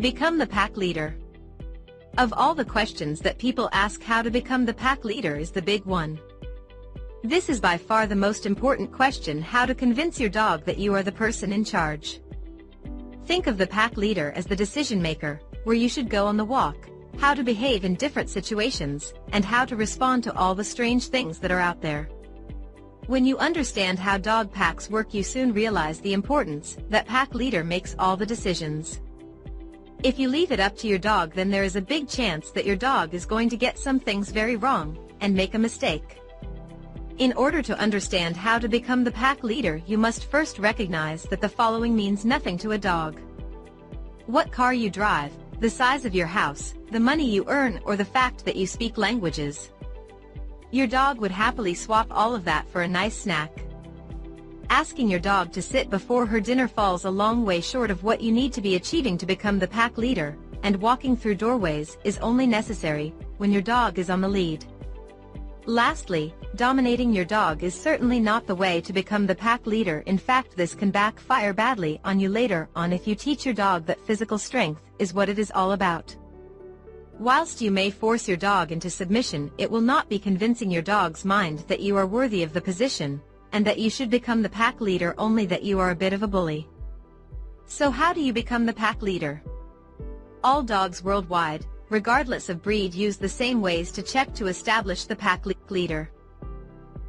Become the pack leader. Of all the questions that people ask, how to become the pack leader is the big one. This is by far the most important question: how to convince your dog that you are the person in charge. Think of the pack leader as the decision maker, where you should go on the walk, how to behave in different situations, and how to respond to all the strange things that are out there. When you understand how dog packs work, you soon realize the importance that pack leader makes all the decisions. If you leave it up to your dog, then there is a big chance that your dog is going to get some things very wrong and make a mistake. In order to understand how to become the pack leader, you must first recognize that the following means nothing to a dog: what car you drive, the size of your house, the money you earn, or the fact that you speak languages. Your dog would happily swap all of that for a nice snack. Asking your dog to sit before her dinner falls a long way short of what you need to be achieving to become the pack leader, and walking through doorways is only necessary when your dog is on the lead. Lastly, dominating your dog is certainly not the way to become the pack leader. In fact, this can backfire badly on you later on if you teach your dog that physical strength is what it is all about. Whilst you may force your dog into submission, it will not be convincing your dog's mind that you are worthy of the position, and that you should become the pack leader, only that you are a bit of a bully. So how do you become the pack leader? All dogs worldwide, regardless of breed, use the same ways to check to establish the pack leader.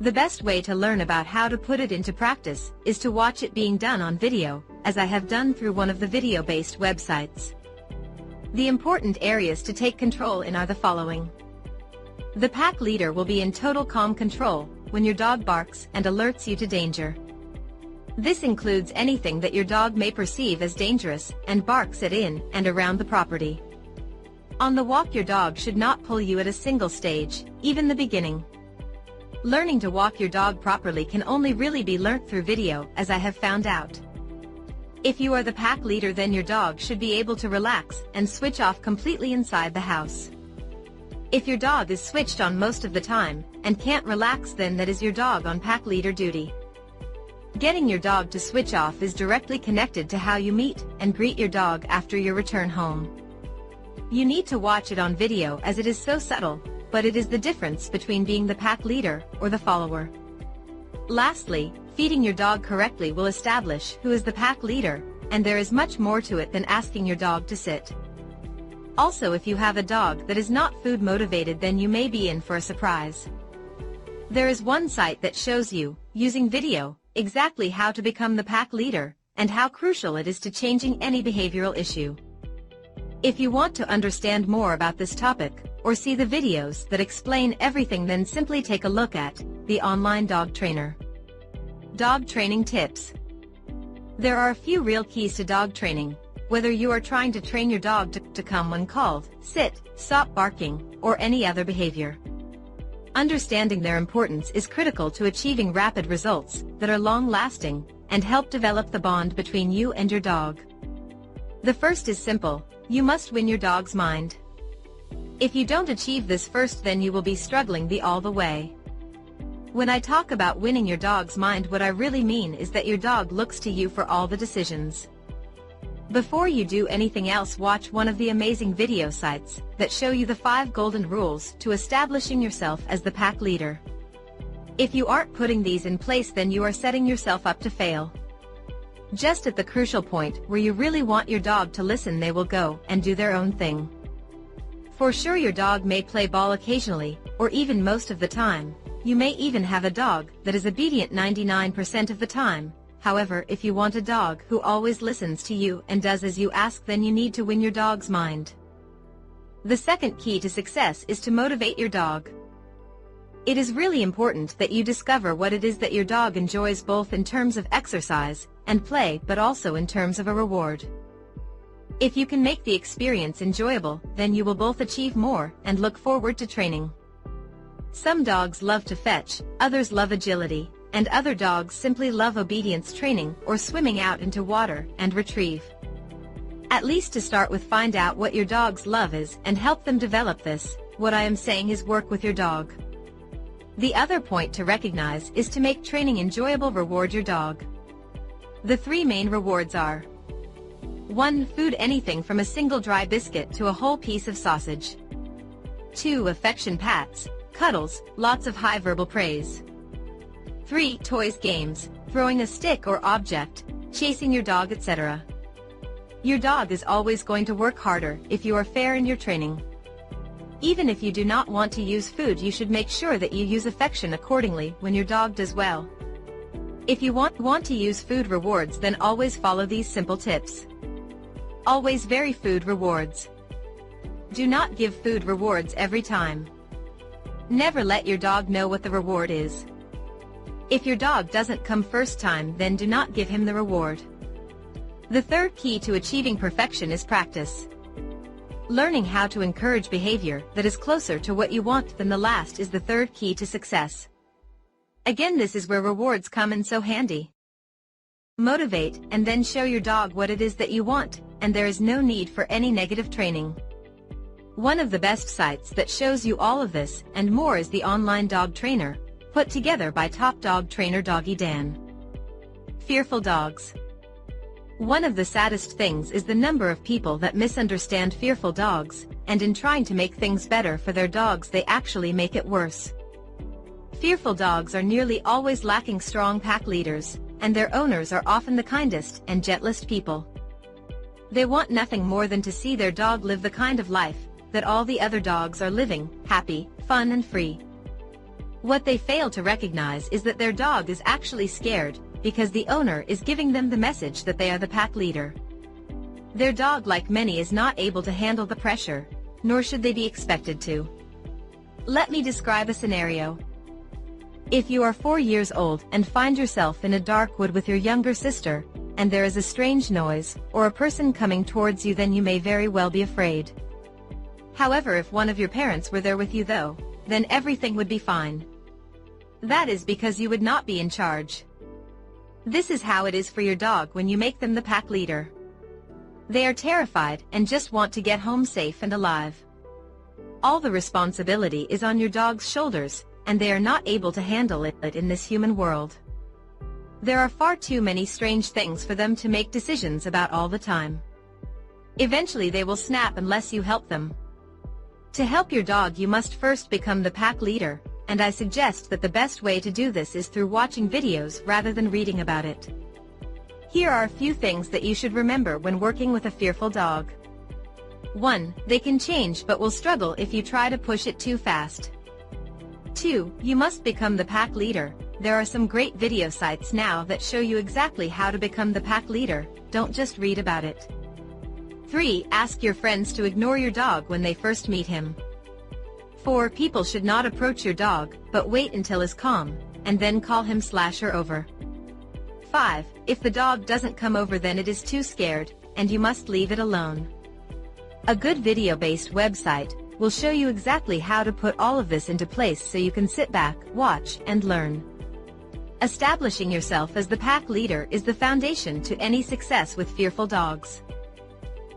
The best way to learn about how to put it into practice is to watch it being done on video, as I have done through one of the video-based websites. The important areas to take control in are the following. The pack leader will be in total calm control when your dog barks and alerts you to danger. This includes anything that your dog may perceive as dangerous and barks at in and around the property. On the walk, your dog should not pull you at a single stage, even the beginning. Learning to walk your dog properly can only really be learnt through video, as I have found out. If you are the pack leader, then your dog should be able to relax and switch off completely inside the house. If your dog is switched on most of the time and can't relax, then that is your dog on pack leader duty. Getting your dog to switch off is directly connected to how you meet and greet your dog after your return home. You need to watch it on video, as it is so subtle, but it is the difference between being the pack leader or the follower. Lastly, feeding your dog correctly will establish who is the pack leader, and there is much more to it than asking your dog to sit. Also, if you have a dog that is not food motivated, then you may be in for a surprise. There is one site that shows you, using video, exactly how to become the pack leader, and how crucial it is to changing any behavioral issue. If you want to understand more about this topic, or see the videos that explain everything, then simply take a look at the online dog trainer. Dog training tips. There are a few real keys to dog training, whether you are trying to train your dog to come when called, sit, stop barking, or any other behavior. Understanding their importance is critical to achieving rapid results that are long-lasting and help develop the bond between you and your dog. The first is simple: you must win your dog's mind. If you don't achieve this first, then you will be struggling all the way. When I talk about winning your dog's mind, what I really mean is that your dog looks to you for all the decisions. Before you do anything else, watch one of the amazing video sites that show you the 5 golden rules to establishing yourself as the pack leader. If you aren't putting these in place, then you are setting yourself up to fail. Just at the crucial point where you really want your dog to listen, they will go and do their own thing. For sure, your dog may play ball occasionally, or even most of the time. You may even have a dog that is obedient 99% of the time. However, if you want a dog who always listens to you and does as you ask, then you need to win your dog's mind. The second key to success is to motivate your dog. It is really important that you discover what it is that your dog enjoys, both in terms of exercise and play, but also in terms of a reward. If you can make the experience enjoyable, then you will both achieve more and look forward to training. Some dogs love to fetch, others love agility, and other dogs simply love obedience training or swimming out into water and retrieve. At least to start with, find out what your dog's love is and help them develop this. What I am saying is work with your dog. The other point to recognize is to make training enjoyable. Reward your dog. The 3 main rewards are: 1. Food: anything from a single dry biscuit to a whole piece of sausage. 2. Affection: pats, cuddles, lots of high verbal praise. 3. Toys: games, throwing a stick or object, chasing your dog, etc. Your dog is always going to work harder if you are fair in your training. Even if you do not want to use food, you should make sure that you use affection accordingly when your dog does well. If you want to use food rewards, then always follow these simple tips. Always vary food rewards. Do not give food rewards every time. Never let your dog know what the reward is. If your dog doesn't come first time, then do not give him the reward. The third key to achieving perfection is practice. Learning how to encourage behavior that is closer to what you want than the last is the third key to success. Again, this is where rewards come in so handy. Motivate and then show your dog what it is that you want, and there is no need for any negative training. One of the best sites that shows you all of this and more is the Online Dog Trainer, put together by top dog trainer Doggy Dan. Fearful dogs. One of the saddest things is the number of people that misunderstand fearful dogs, and in trying to make things better for their dogs they actually make it worse. Fearful dogs are nearly always lacking strong pack leaders, and their owners are often the kindest and gentlest people. They want nothing more than to see their dog live the kind of life that all the other dogs are living, happy, fun and free. What they fail to recognize is that their dog is actually scared, because the owner is giving them the message that they are the pack leader. Their dog, like many, is not able to handle the pressure, nor should they be expected to. Let me describe a scenario. If you are 4 years old and find yourself in a dark wood with your younger sister, and there is a strange noise, or a person coming towards you, then you may very well be afraid. However, if one of your parents were there with you though, then everything would be fine. That is because you would not be in charge. This is how it is for your dog when you make them the pack leader. They are terrified and just want to get home safe and alive. All the responsibility is on your dog's shoulders, and they are not able to handle it in this human world. There are far too many strange things for them to make decisions about all the time. Eventually they will snap unless you help them. To help your dog, you must first become the pack leader, and I suggest that the best way to do this is through watching videos rather than reading about it. Here are a few things that you should remember when working with a fearful dog. 1. They can change but will struggle if you try to push it too fast. 2. You must become the pack leader. There are some great video sites now that show you exactly how to become the pack leader, don't just read about it. 3. Ask your friends to ignore your dog when they first meet him. 4. People should not approach your dog, but wait until he's calm, and then call him/her over. 5. If the dog doesn't come over, then it is too scared, and you must leave it alone. A good video-based website will show you exactly how to put all of this into place so you can sit back, watch, and learn. Establishing yourself as the pack leader is the foundation to any success with fearful dogs.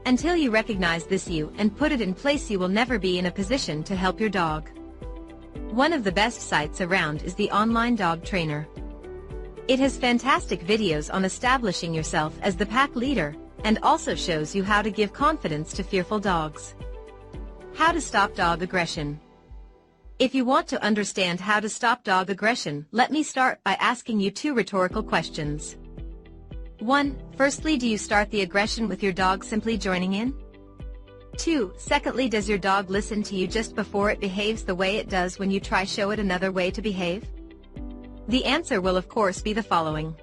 Until you recognize this and put it in place, you will never be in a position to help your dog. One of the best sites around is the Online Dog Trainer. It has fantastic videos on establishing yourself as the pack leader, and also shows you how to give confidence to fearful dogs. How to stop dog aggression. If you want to understand how to stop dog aggression, let me start by asking you 2 rhetorical questions. 1. Firstly, do you start the aggression with your dog simply joining in? 2. Secondly, does your dog listen to you just before it behaves the way it does when you try show it another way to behave? The answer will of course be the following.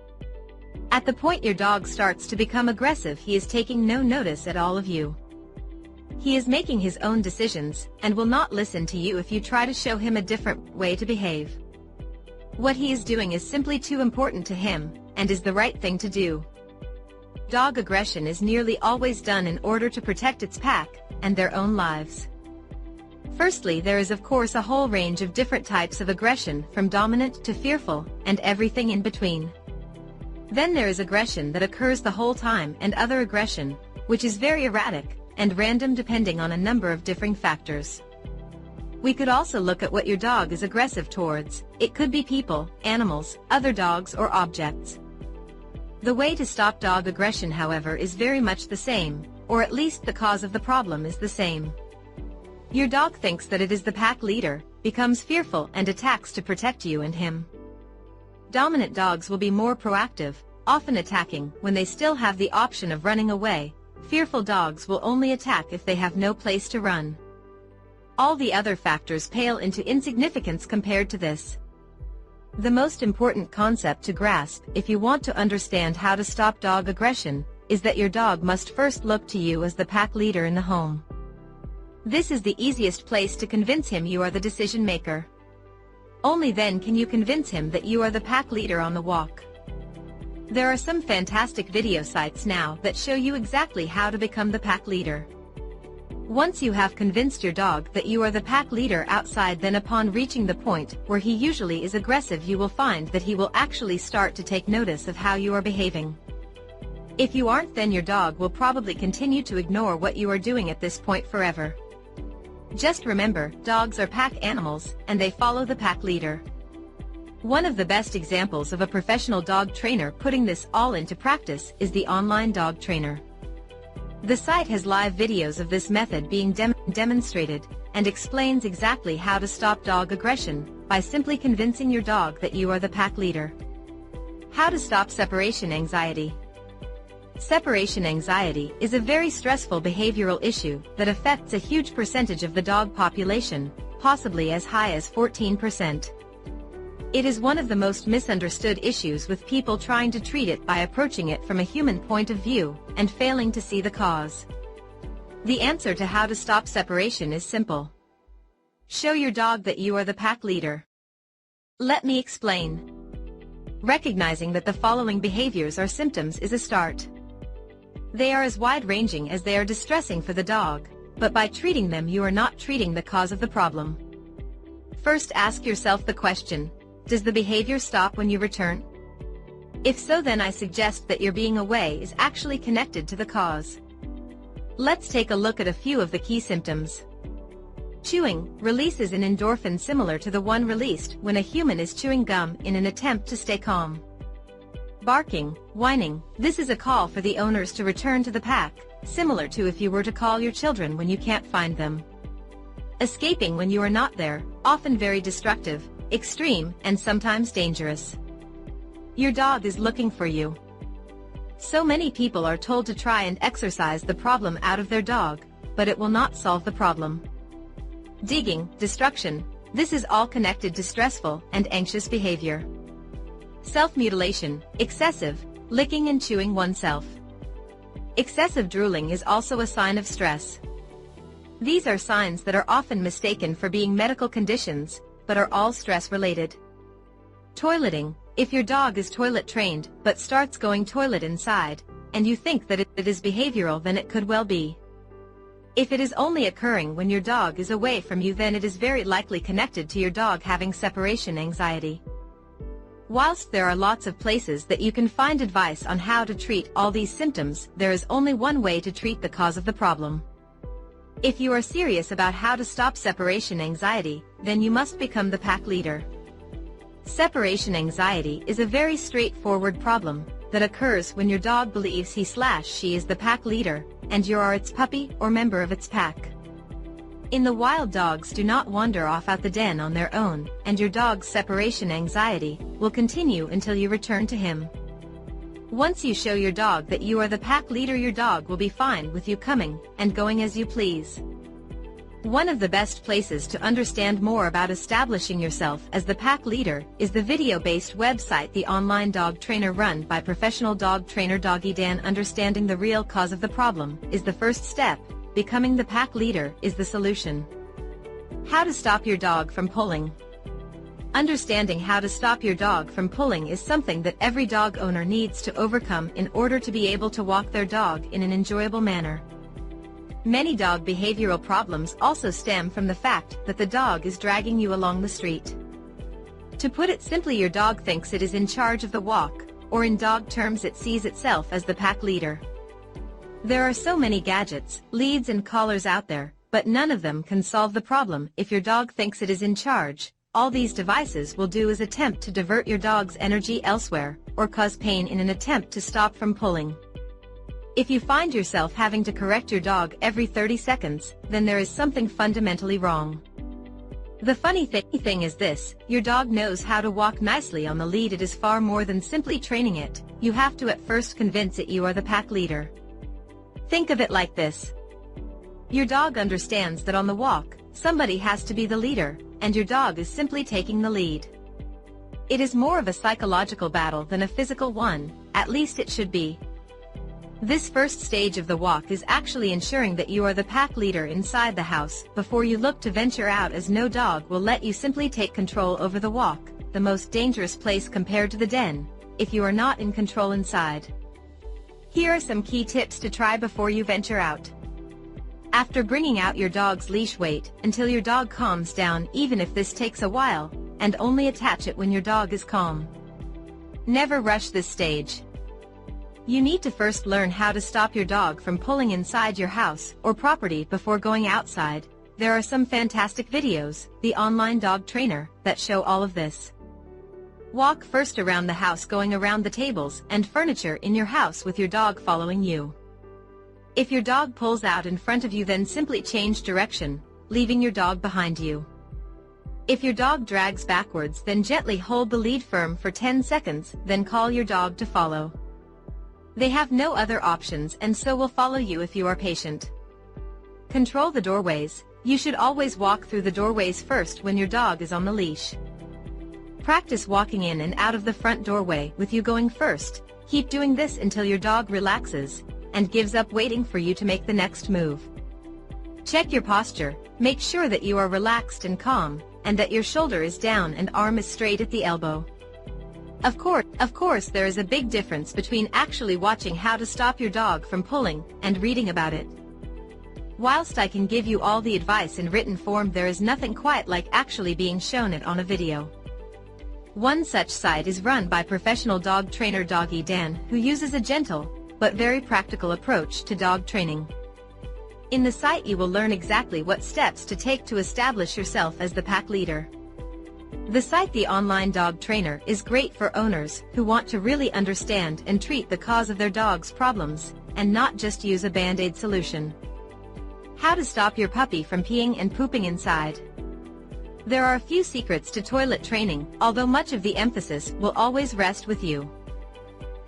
At the point your dog starts to become aggressive, he is taking no notice at all of you. He is making his own decisions, and will not listen to you if you try to show him a different way to behave. What he is doing is simply too important to him, and is the right thing to do. Dog aggression is nearly always done in order to protect its pack, and their own lives. Firstly, there is of course a whole range of different types of aggression, from dominant to fearful, and everything in between. Then there is aggression that occurs the whole time, and other aggression, which is very erratic, and random depending on a number of differing factors. We could also look at what your dog is aggressive towards. It could be people, animals, other dogs or objects. The way to stop dog aggression, however, is very much the same, or at least the cause of the problem is the same. Your dog thinks that it is the pack leader, becomes fearful and attacks to protect you and him. Dominant dogs will be more proactive, often attacking when they still have the option of running away. Fearful dogs will only attack if they have no place to run. All the other factors pale into insignificance compared to this. The most important concept to grasp if you want to understand how to stop dog aggression is that your dog must first look to you as the pack leader in the home. This is the easiest place to convince him you are the decision maker. Only then can you convince him that you are the pack leader on the walk. There are some fantastic video sites now that show you exactly how to become the pack leader. Once you have convinced your dog that you are the pack leader outside, then upon reaching the point where he usually is aggressive, you will find that he will actually start to take notice of how you are behaving. If you aren't, then your dog will probably continue to ignore what you are doing at this point forever. Just remember, dogs are pack animals, and they follow the pack leader. One of the best examples of a professional dog trainer putting this all into practice is the online dog trainer. The site has live videos of this method being demonstrated, and explains exactly how to stop dog aggression by simply convincing your dog that you are the pack leader. How to stop separation anxiety. Separation anxiety is a very stressful behavioral issue that affects a huge percentage of the dog population, possibly as high as 14%. It is one of the most misunderstood issues, with people trying to treat it by approaching it from a human point of view and failing to see the cause. The answer to how to stop separation is simple. Show your dog that you are the pack leader. Let me explain. Recognizing that the following behaviors are symptoms is a start. They are as wide-ranging as they are distressing for the dog, but by treating them you are not treating the cause of the problem. First, ask yourself the question: does the behavior stop when you return? If so, then I suggest that your being away is actually connected to the cause. Let's take a look at a few of the key symptoms. Chewing releases an endorphin similar to the one released when a human is chewing gum in an attempt to stay calm. Barking, whining, this is a call for the owners to return to the pack, similar to if you were to call your children when you can't find them. Escaping when you are not there, often very destructive, extreme, and sometimes dangerous. Your dog is looking for you. So many people are told to try and exorcise the problem out of their dog, but it will not solve the problem. Digging, destruction, this is all connected to stressful and anxious behavior. Self-mutilation, excessive, licking and chewing oneself. Excessive drooling is also a sign of stress. These are signs that are often mistaken for being medical conditions, but are all stress-related. Toileting, if your dog is toilet trained but starts going toilet inside, and you think that it is behavioral, then it could well be. If it is only occurring when your dog is away from you, then it is very likely connected to your dog having separation anxiety. Whilst there are lots of places that you can find advice on how to treat all these symptoms, there is only one way to treat the cause of the problem. If you are serious about how to stop separation anxiety, then you must become the pack leader. Separation anxiety is a very straightforward problem that occurs when your dog believes he/she is the pack leader, and you are its puppy or member of its pack. In the wild, dogs do not wander off out the den on their own, and your dog's separation anxiety will continue until you return to him. Once you show your dog that you are the pack leader, your dog will be fine with you coming and going as you please. One of the best places to understand more about establishing yourself as the pack leader is the video-based website The Online Dog Trainer, run by professional dog trainer Doggy Dan. Understanding the real cause of the problem is the first step. Becoming the pack leader is the solution. How to stop your dog from pulling. Understanding how to stop your dog from pulling is something that every dog owner needs to overcome in order to be able to walk their dog in an enjoyable manner. Many dog behavioral problems also stem from the fact that the dog is dragging you along the street. To put it simply, your dog thinks it is in charge of the walk, or in dog terms, it sees itself as the pack leader. There are so many gadgets, leads and collars out there, but none of them can solve the problem if your dog thinks it is in charge. All these devices will do is attempt to divert your dog's energy elsewhere, or cause pain in an attempt to stop from pulling. If you find yourself having to correct your dog every 30 seconds, then there is something fundamentally wrong. The funny thing is this: your dog knows how to walk nicely on the lead. It is far more than simply training it. You have to at first convince it you are the pack leader. Think of it like this. Your dog understands that on the walk, somebody has to be the leader, and your dog is simply taking the lead. It is more of a psychological battle than a physical one, at least it should be. This first stage of the walk is actually ensuring that you are the pack leader inside the house before you look to venture out, as no dog will let you simply take control over the walk, the most dangerous place compared to the den, if you are not in control inside. Here are some key tips to try before you venture out. After bringing out your dog's leash, wait until your dog calms down, even if this takes a while, and only attach it when your dog is calm. Never rush this stage. You need to first learn how to stop your dog from pulling inside your house or property before going outside. There are some fantastic videos, the online dog trainer, that show all of this. Walk first around the house, going around the tables and furniture in your house with your dog following you. If your dog pulls out in front of you, then simply change direction, leaving your dog behind you. If your dog drags backwards, then gently hold the lead firm for 10 seconds, then call your dog to follow. They have no other options and so will follow you if you are patient. Control the doorways. You should always walk through the doorways first when your dog is on the leash. Practice walking in and out of the front doorway with you going first. Keep doing this until your dog relaxes and gives up waiting for you to make the next move. Check your posture. Make sure that you are relaxed and calm, and that your shoulder is down and arm is straight at the elbow. Of course, there is a big difference between actually watching how to stop your dog from pulling and reading about it. Whilst I can give you all the advice in written form, there is nothing quite like actually being shown it on a video. One such site is run by professional dog trainer Doggy Dan, who uses a gentle but very practical approach to dog training. In the site you will learn exactly what steps to take to establish yourself as the pack leader. The site The Online Dog Trainer is great for owners who want to really understand and treat the cause of their dog's problems, and not just use a band-aid solution. How to stop your puppy from peeing and pooping inside. There are a few secrets to toilet training, although much of the emphasis will always rest with you.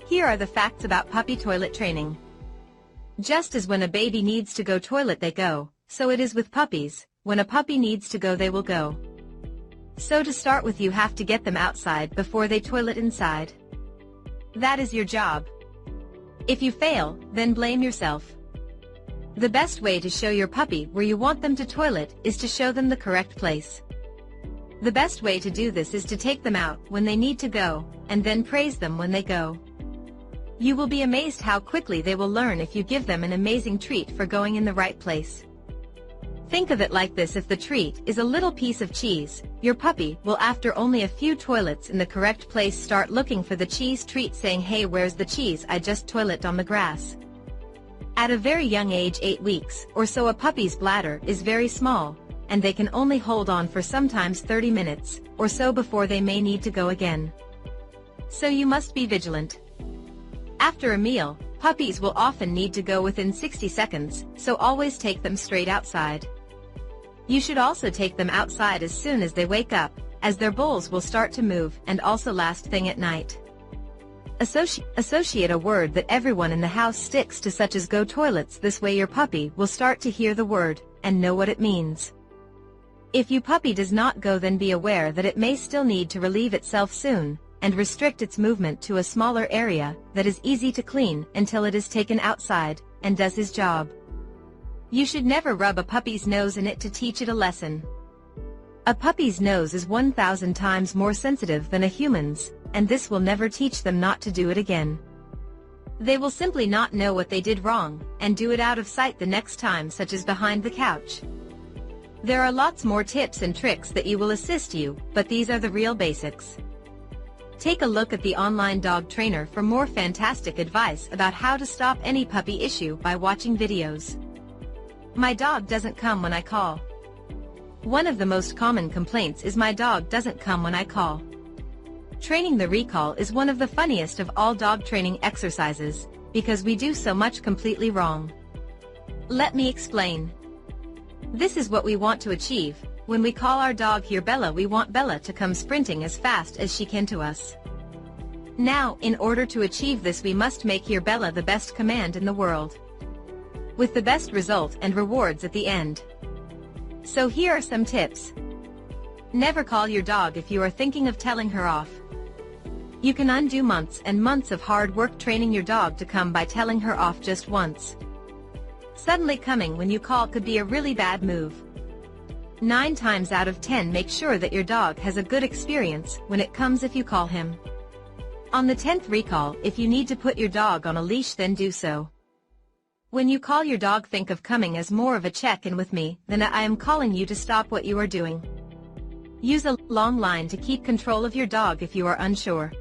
Here are the facts about puppy toilet training. Just as when a baby needs to go toilet they go, so it is with puppies. When a puppy needs to go they will go. So to start with, you have to get them outside before they toilet inside. That is your job. If you fail, then blame yourself. The best way to show your puppy where you want them to toilet is to show them the correct place. The best way to do this is to take them out when they need to go, and then praise them when they go. You will be amazed how quickly they will learn if you give them an amazing treat for going in the right place. Think of it like this: if the treat is a little piece of cheese, your puppy will, after only a few toilets in the correct place, start looking for the cheese treat, saying, "Hey, where's the cheese? I just toilet on the grass." At a very young age, 8 weeks or so, a puppy's bladder is very small, and they can only hold on for sometimes 30 minutes or so before they may need to go again. So you must be vigilant. After a meal, puppies will often need to go within 60 seconds, so always take them straight outside. You should also take them outside as soon as they wake up, as their bowls will start to move, and also last thing at night. Associate a word that everyone in the house sticks to, such as "go toilets." This way your puppy will start to hear the word and know what it means. If your puppy does not go, then be aware that it may still need to relieve itself soon, and restrict its movement to a smaller area that is easy to clean until it is taken outside and does his job. You should never rub a puppy's nose in it to teach it a lesson. A puppy's nose is 1,000 times more sensitive than a human's, and this will never teach them not to do it again. They will simply not know what they did wrong, and do it out of sight the next time, such as behind the couch. There are lots more tips and tricks that will assist you, but these are the real basics. Take a look at the online dog trainer for more fantastic advice about how to stop any puppy issue by watching videos. My dog doesn't come when I call. One of the most common complaints is my dog doesn't come when I call. Training the recall is one of the funniest of all dog training exercises, because we do so much completely wrong. Let me explain. This is what we want to achieve. When we call our dog here Bella, we want Bella to come sprinting as fast as she can to us. Now, in order to achieve this, we must make here Bella the best command in the world, with the best result and rewards at the end. So here are some tips. Never call your dog if you are thinking of telling her off. You can undo months and months of hard work training your dog to come by telling her off just once. Suddenly coming when you call could be a really bad move. 9 times out of 10, make sure that your dog has a good experience when it comes if you call him. On the 10th recall, if you need to put your dog on a leash, then do so. When you call your dog, think of coming as more of a check-in with me than I am calling you to stop what you are doing. Use a long line to keep control of your dog if you are unsure.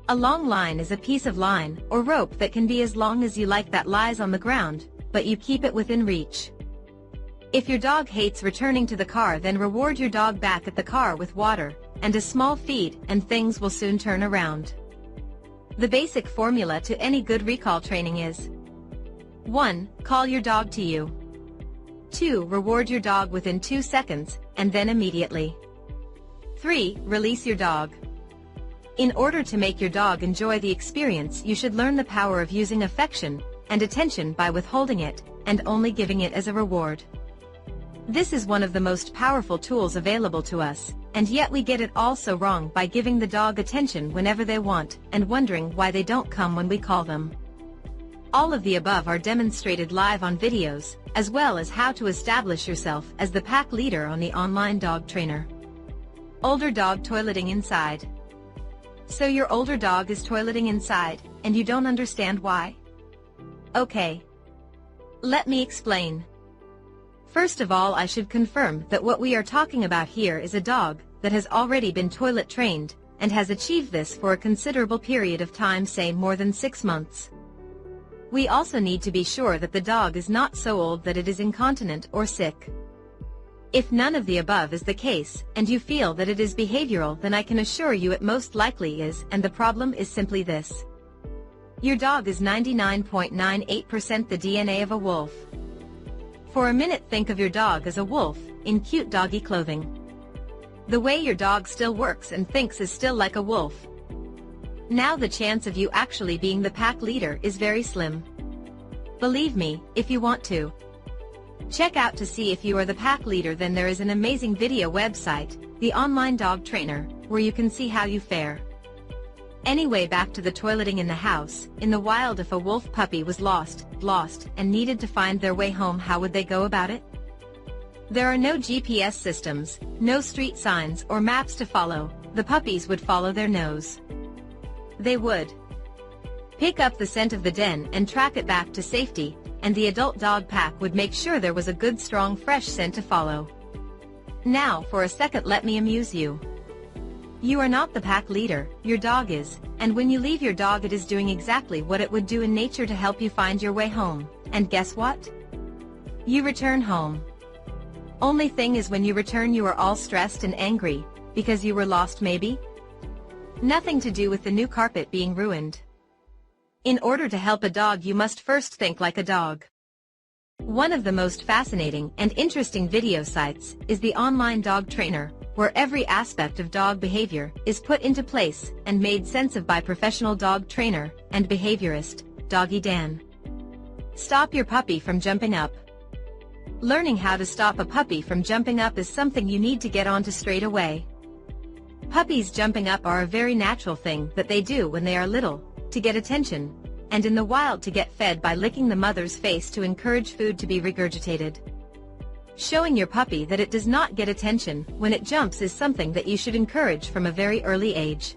A long line is a piece of line or rope that can be as long as you like that lies on the ground, but you keep it within reach. If your dog hates returning to the car, then reward your dog back at the car with water and a small feed, and things will soon turn around. The basic formula to any good recall training is: 1. Call your dog to you. 2. Reward your dog within 2 seconds, and then immediately. 3. Release your dog. In order to make your dog enjoy the experience, you should learn the power of using affection and attention by withholding it and only giving it as a reward. This is one of the most powerful tools available to us, and yet we get it all so wrong by giving the dog attention whenever they want and wondering why they don't come when we call them. All of the above are demonstrated live on videos, as well as how to establish yourself as the pack leader on the online dog trainer. Older dog toileting inside. So your older dog is toileting inside, and you don't understand why? Okay. Let me explain. First of all, I should confirm that what we are talking about here is a dog that has already been toilet trained, and has achieved this for a considerable period of time, say more than 6 months. We also need to be sure that the dog is not so old that it is incontinent or sick. If none of the above is the case, and you feel that it is behavioral, then I can assure you it most likely is, and the problem is simply this. Your dog is 99.98% the DNA of a wolf. For a minute, think of your dog as a wolf, in cute doggy clothing. The way your dog still works and thinks is still like a wolf. Now the chance of you actually being the pack leader is very slim. Believe me, if you want to check out to see if you are the pack leader, then there is an amazing video website, the Online Dog Trainer, where you can see how you fare. Anyway, back to the toileting in the house. In the wild, if a wolf puppy was lost, and needed to find their way home, how would they go about it? There are no GPS systems, no street signs or maps to follow. The puppies would follow their nose. They would pick up the scent of the den and track it back to safety, and the adult dog pack would make sure there was a good, strong, fresh scent to follow. Now, for a second, let me amuse you. You are not the pack leader, your dog is, and when you leave your dog, it is doing exactly what it would do in nature to help you find your way home, and guess what? You return home. Only thing is, when you return, you are all stressed and angry, because you were lost maybe? Nothing to do with the new carpet being ruined. In order to help a dog, you must first think like a dog. One of the most fascinating and interesting video sites is the Online Dog Trainer, where every aspect of dog behavior is put into place and made sense of by professional dog trainer and behaviorist, Doggy Dan. Stop your puppy from jumping up. Learning how to stop a puppy from jumping up is something you need to get onto straight away. Puppies jumping up are a very natural thing that they do when they are little, to get attention, and in the wild to get fed by licking the mother's face to encourage food to be regurgitated. Showing your puppy that it does not get attention when it jumps is something that you should encourage from a very early age.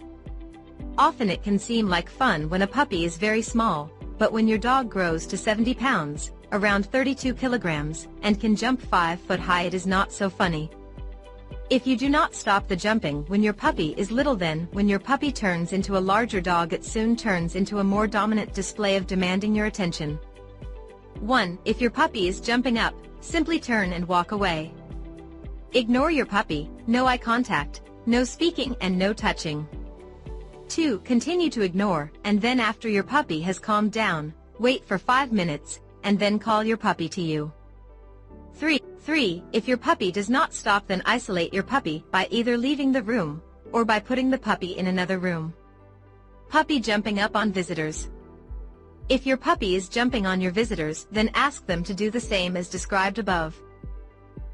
Often it can seem like fun when a puppy is very small, but when your dog grows to 70 pounds, around 32 kilograms, and can jump 5 foot high, it is not so funny. If you do not stop the jumping when your puppy is little, then when your puppy turns into a larger dog, it soon turns into a more dominant display of demanding your attention. 1. If your puppy is jumping up, simply turn and walk away. Ignore your puppy, no eye contact, no speaking, and no touching. 2. Continue to ignore, and then after your puppy has calmed down, wait for 5 minutes, and then call your puppy to you. 3. If your puppy does not stop, then isolate your puppy by either leaving the room, or by putting the puppy in another room. Puppy jumping up on visitors. If your puppy is jumping on your visitors, then ask them to do the same as described above.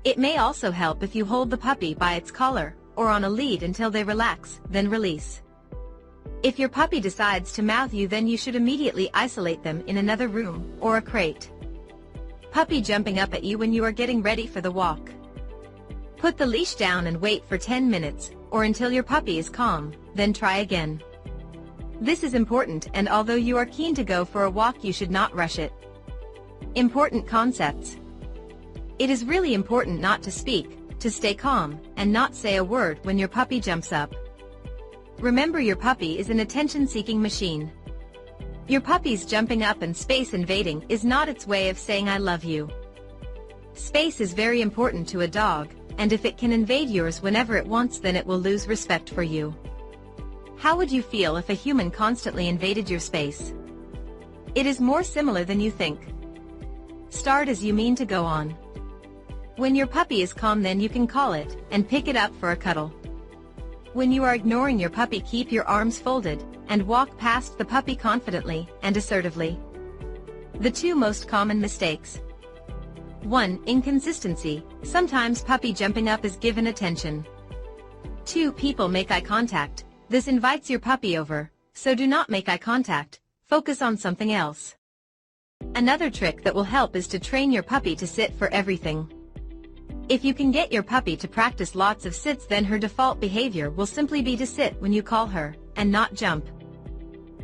It may also help if you hold the puppy by its collar, or on a lead until they relax, then release. If your puppy decides to mouth you, then you should immediately isolate them in another room, or a crate. Puppy jumping up at you when you are getting ready for the walk. Put the leash down and wait for 10 minutes, or until your puppy is calm, then try again. This is important, and although you are keen to go for a walk, you should not rush it. Important concepts. It is really important not to speak, to stay calm, and not say a word when your puppy jumps up. Remember, your puppy is an attention-seeking machine. Your puppy's jumping up and space invading is not its way of saying I love you. Space is very important to a dog, and if it can invade yours whenever it wants, then it will lose respect for you. How would you feel if a human constantly invaded your space? It is more similar than you think. Start as you mean to go on. When your puppy is calm, then you can call it, and pick it up for a cuddle. When you are ignoring your puppy, keep your arms folded, and walk past the puppy confidently and assertively. The 2 most common mistakes. 1. Inconsistency. Sometimes puppy jumping up is given attention. 2. People make eye contact. This invites your puppy over, so do not make eye contact, focus on something else. Another trick that will help is to train your puppy to sit for everything. If you can get your puppy to practice lots of sits, then her default behavior will simply be to sit when you call her, and not jump.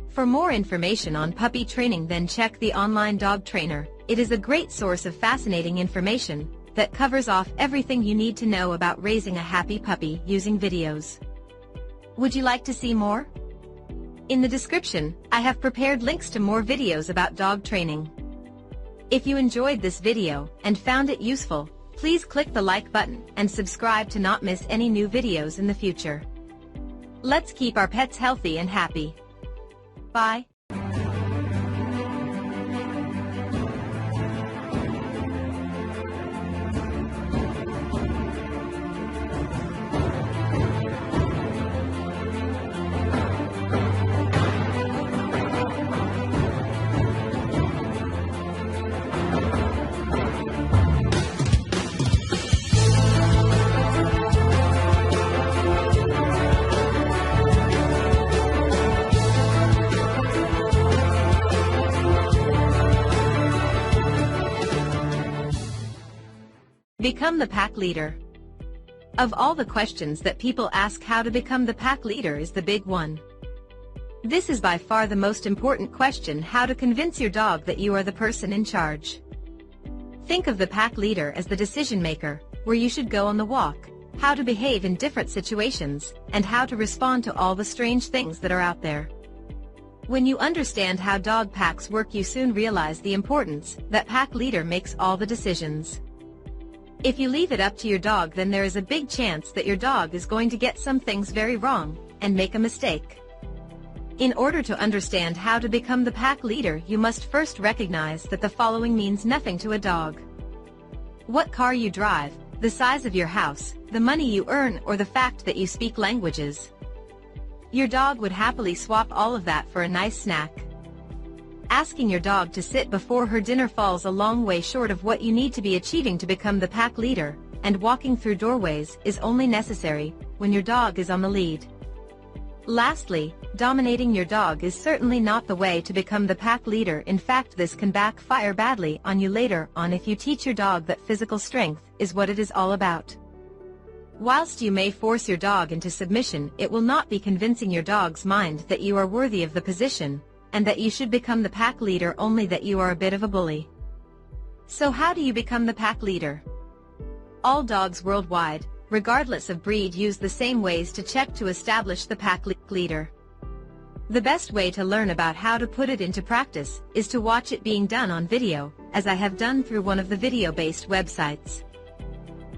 For more information on puppy training, then check the online dog trainer. It is a great source of fascinating information that covers off everything you need to know about raising a happy puppy using videos. Would you like to see more? In the description, I have prepared links to more videos about dog training. If you enjoyed this video and found it useful, please click the like button and subscribe to not miss any new videos in the future. Let's keep our pets healthy and happy. Bye. Become the pack leader. Of all the questions that people ask, how to become the pack leader is the big one. This is by far the most important question: how to convince your dog that you are the person in charge. Think of the pack leader as the decision maker, where you should go on the walk, how to behave in different situations, and how to respond to all the strange things that are out there. When you understand how dog packs work, you soon realize the importance that pack leader makes all the decisions. If you leave it up to your dog, then there is a big chance that your dog is going to get some things very wrong and make a mistake. In order to understand how to become the pack leader, you must first recognize that the following means nothing to a dog: what car you drive, the size of your house, the money you earn, or the fact that you speak languages. Your dog would happily swap all of that for a nice snack. Asking your dog to sit before her dinner falls a long way short of what you need to be achieving to become the pack leader, and walking through doorways is only necessary when your dog is on the lead. Lastly, dominating your dog is certainly not the way to become the pack leader. In fact, this can backfire badly on you later on if you teach your dog that physical strength is what it is all about. Whilst you may force your dog into submission, it will not be convincing your dog's mind that you are worthy of the position, and that you should become the pack leader, only that you are a bit of a bully. So how do you become the pack leader? All dogs worldwide, regardless of breed, use the same ways to check to establish the pack leader. The best way to learn about how to put it into practice is to watch it being done on video, as I have done through one of the video-based websites.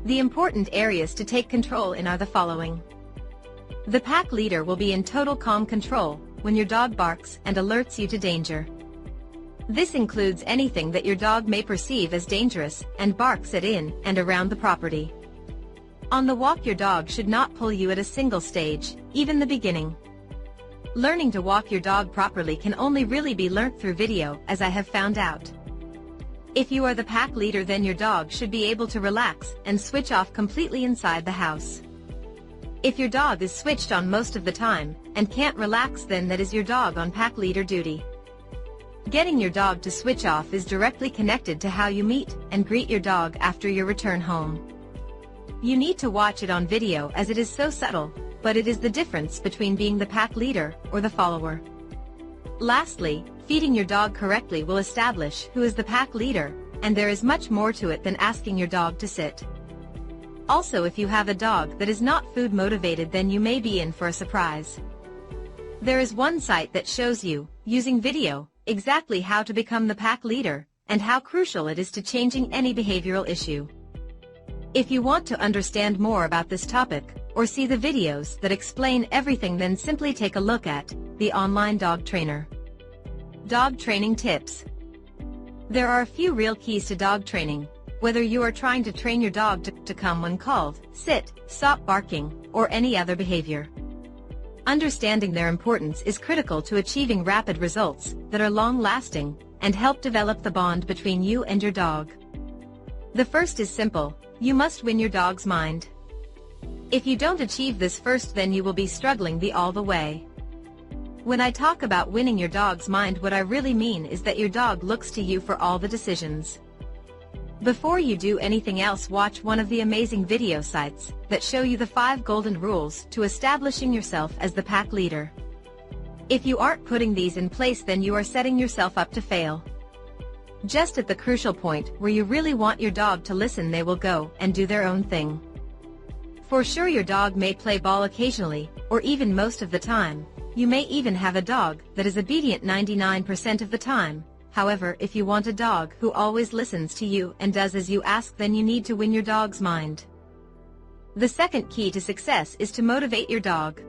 The important areas to take control in are the following. The pack leader will be in total calm control when your dog barks and alerts you to danger. This includes anything that your dog may perceive as dangerous and barks at in and around the property. On the walk, your dog should not pull you at a single stage, even the beginning. Learning to walk your dog properly can only really be learnt through video, as I have found out. If you are the pack leader, then your dog should be able to relax and switch off completely inside the house. If your dog is switched on most of the time and can't relax, then that is your dog on pack leader duty. Getting your dog to switch off is directly connected to how you meet and greet your dog after your return home. You need to watch it on video, as it is so subtle, but it is the difference between being the pack leader or the follower. Lastly, feeding your dog correctly will establish who is the pack leader, and there is much more to it than asking your dog to sit. Also, if you have a dog that is not food motivated, then you may be in for a surprise. There is one site that shows you, using video, exactly how to become the pack leader, and how crucial it is to changing any behavioral issue. If you want to understand more about this topic, or see the videos that explain everything, then simply take a look at the online dog trainer. Dog training tips. There are a few real keys to dog training, whether you are trying to train your dog to come when called, sit, stop barking, or any other behavior. Understanding their importance is critical to achieving rapid results that are long-lasting and help develop the bond between you and your dog. The first is simple: you must win your dog's mind. If you don't achieve this first, then you will be struggling all the way. When I talk about winning your dog's mind, what I really mean is that your dog looks to you for all the decisions. Before you do anything else, watch one of the amazing video sites that show you the 5 golden rules to establishing yourself as the pack leader. If you aren't putting these in place, then you are setting yourself up to fail. Just at the crucial point where you really want your dog to listen, they will go and do their own thing. For sure, your dog may play ball occasionally, or even most of the time. You may even have a dog that is obedient 99% of the time. However, if you want a dog who always listens to you and does as you ask, then you need to win your dog's mind. The second key to success is to motivate your dog.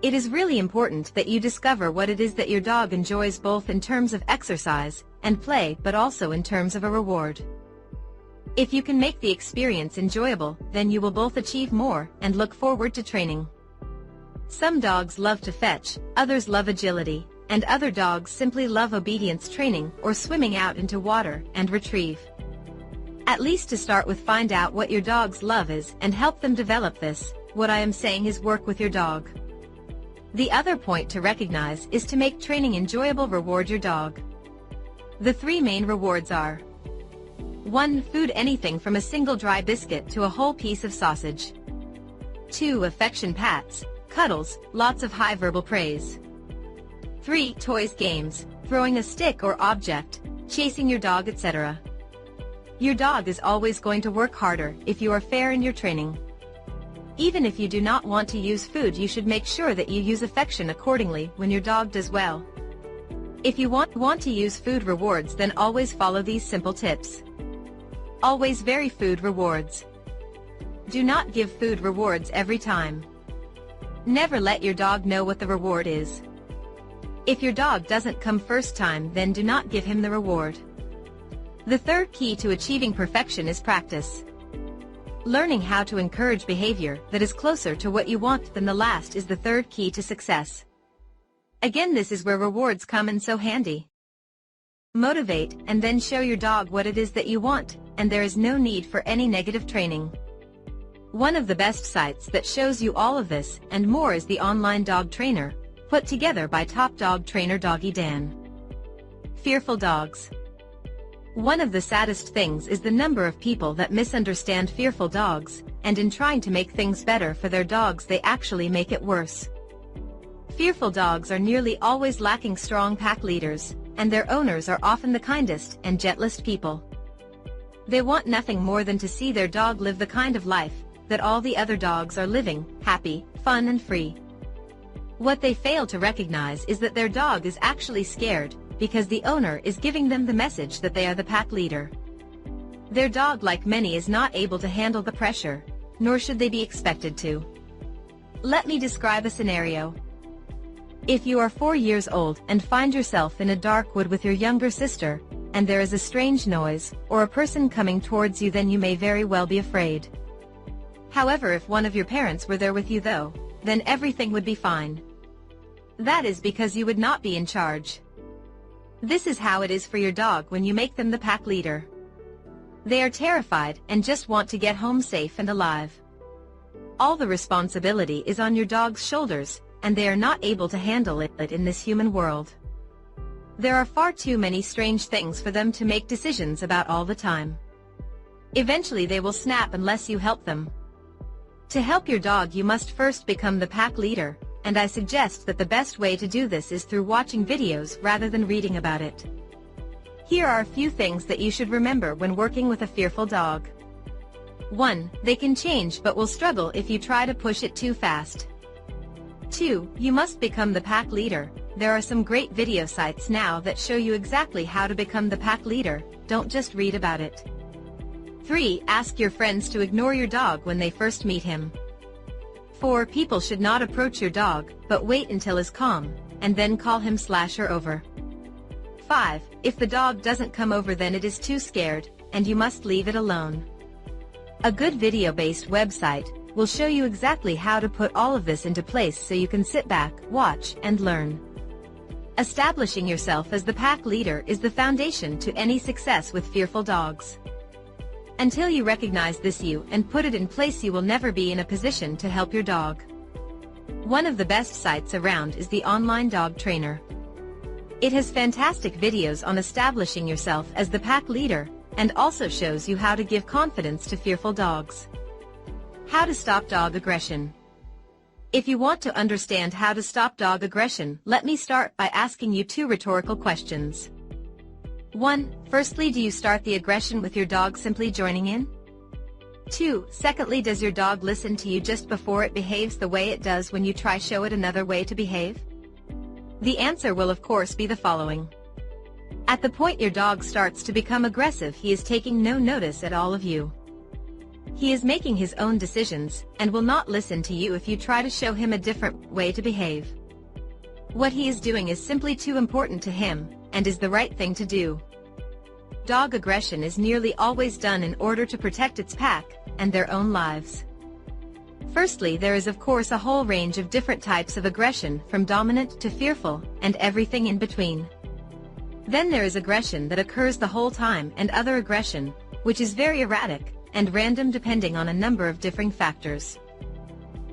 It is really important that you discover what it is that your dog enjoys, both in terms of exercise and play, but also in terms of a reward. If you can make the experience enjoyable, then you will both achieve more and look forward to training. Some dogs love to fetch, others love agility, and other dogs simply love obedience training or swimming out into water and retrieve. At least to start with, find out what your dog's love is and help them develop this. What I am saying is work with your dog. The other point to recognize is to make training enjoyable. Reward your dog. The 3 main rewards are: 1. Food, anything from a single dry biscuit to a whole piece of sausage. 2. Affection, pats, cuddles, lots of high verbal praise. 3. Toys, games, throwing a stick or object, chasing your dog, etc. Your dog is always going to work harder if you are fair in your training. Even if you do not want to use food, you should make sure that you use affection accordingly when your dog does well. If you want to use food rewards, then always follow these simple tips. Always vary food rewards. Do not give food rewards every time. Never let your dog know what the reward is. If your dog doesn't come first time, then do not give him the reward. The third key to achieving perfection is practice. Learning how to encourage behavior that is closer to what you want than the last is the third key to success. Again, this is where rewards come in so handy. Motivate and then show your dog what it is that you want, and there is no need for any negative training. One of the best sites that shows you all of this and more is the online dog trainer, put together by top dog trainer Doggy Dan. Fearful dogs. One of the saddest things is the number of people that misunderstand fearful dogs, and in trying to make things better for their dogs, they actually make it worse. Fearful dogs are nearly always lacking strong pack leaders, and their owners are often the kindest and gentlest people. They want nothing more than to see their dog live the kind of life that all the other dogs are living, happy, fun and free. What they fail to recognize is that their dog is actually scared, because the owner is giving them the message that they are the pack leader. Their dog, like many, is not able to handle the pressure, nor should they be expected to. Let me describe a scenario. If you are 4 years old and find yourself in a dark wood with your younger sister, and there is a strange noise, or a person coming towards you, then you may very well be afraid. However, if one of your parents were there with you though, then everything would be fine. That is because you would not be in charge. This is how it is for your dog when you make them the pack leader. They are terrified and just want to get home safe and alive. All the responsibility is on your dog's shoulders, and they are not able to handle it in this human world. There are far too many strange things for them to make decisions about all the time. Eventually they will snap unless you help them. To help your dog, you must first become the pack leader, and I suggest that the best way to do this is through watching videos rather than reading about it. Here are a few things that you should remember when working with a fearful dog. 1. They can change but will struggle if you try to push it too fast. 2. You must become the pack leader. There are some great video sites now that show you exactly how to become the pack leader, don't just read about it. 3. Ask your friends to ignore your dog when they first meet him. 4. People should not approach your dog, but wait until he's calm, and then call him/her over. 5. If the dog doesn't come over, then it is too scared, and you must leave it alone. A good video-based website will show you exactly how to put all of this into place so you can sit back, watch, and learn. Establishing yourself as the pack leader is the foundation to any success with fearful dogs. Until you recognize this and put it in place, you will never be in a position to help your dog. One of the best sites around is the Online Dog Trainer. It has fantastic videos on establishing yourself as the pack leader, and also shows you how to give confidence to fearful dogs. How to stop dog aggression. If you want to understand how to stop dog aggression, let me start by asking you 2 rhetorical questions. 1. Firstly, do you start the aggression with your dog simply joining in? 2. Secondly, does your dog listen to you just before it behaves the way it does when you try show it another way to behave? The answer will of course be the following. At the point your dog starts to become aggressive, he is taking no notice at all of you. He is making his own decisions, and will not listen to you if you try to show him a different way to behave. What he is doing is simply too important to him, and is the right thing to do. Dog aggression is nearly always done in order to protect its pack, and their own lives. Firstly, there is of course a whole range of different types of aggression, from dominant to fearful, and everything in between. Then there is aggression that occurs the whole time, and other aggression, which is very erratic and random depending on a number of differing factors.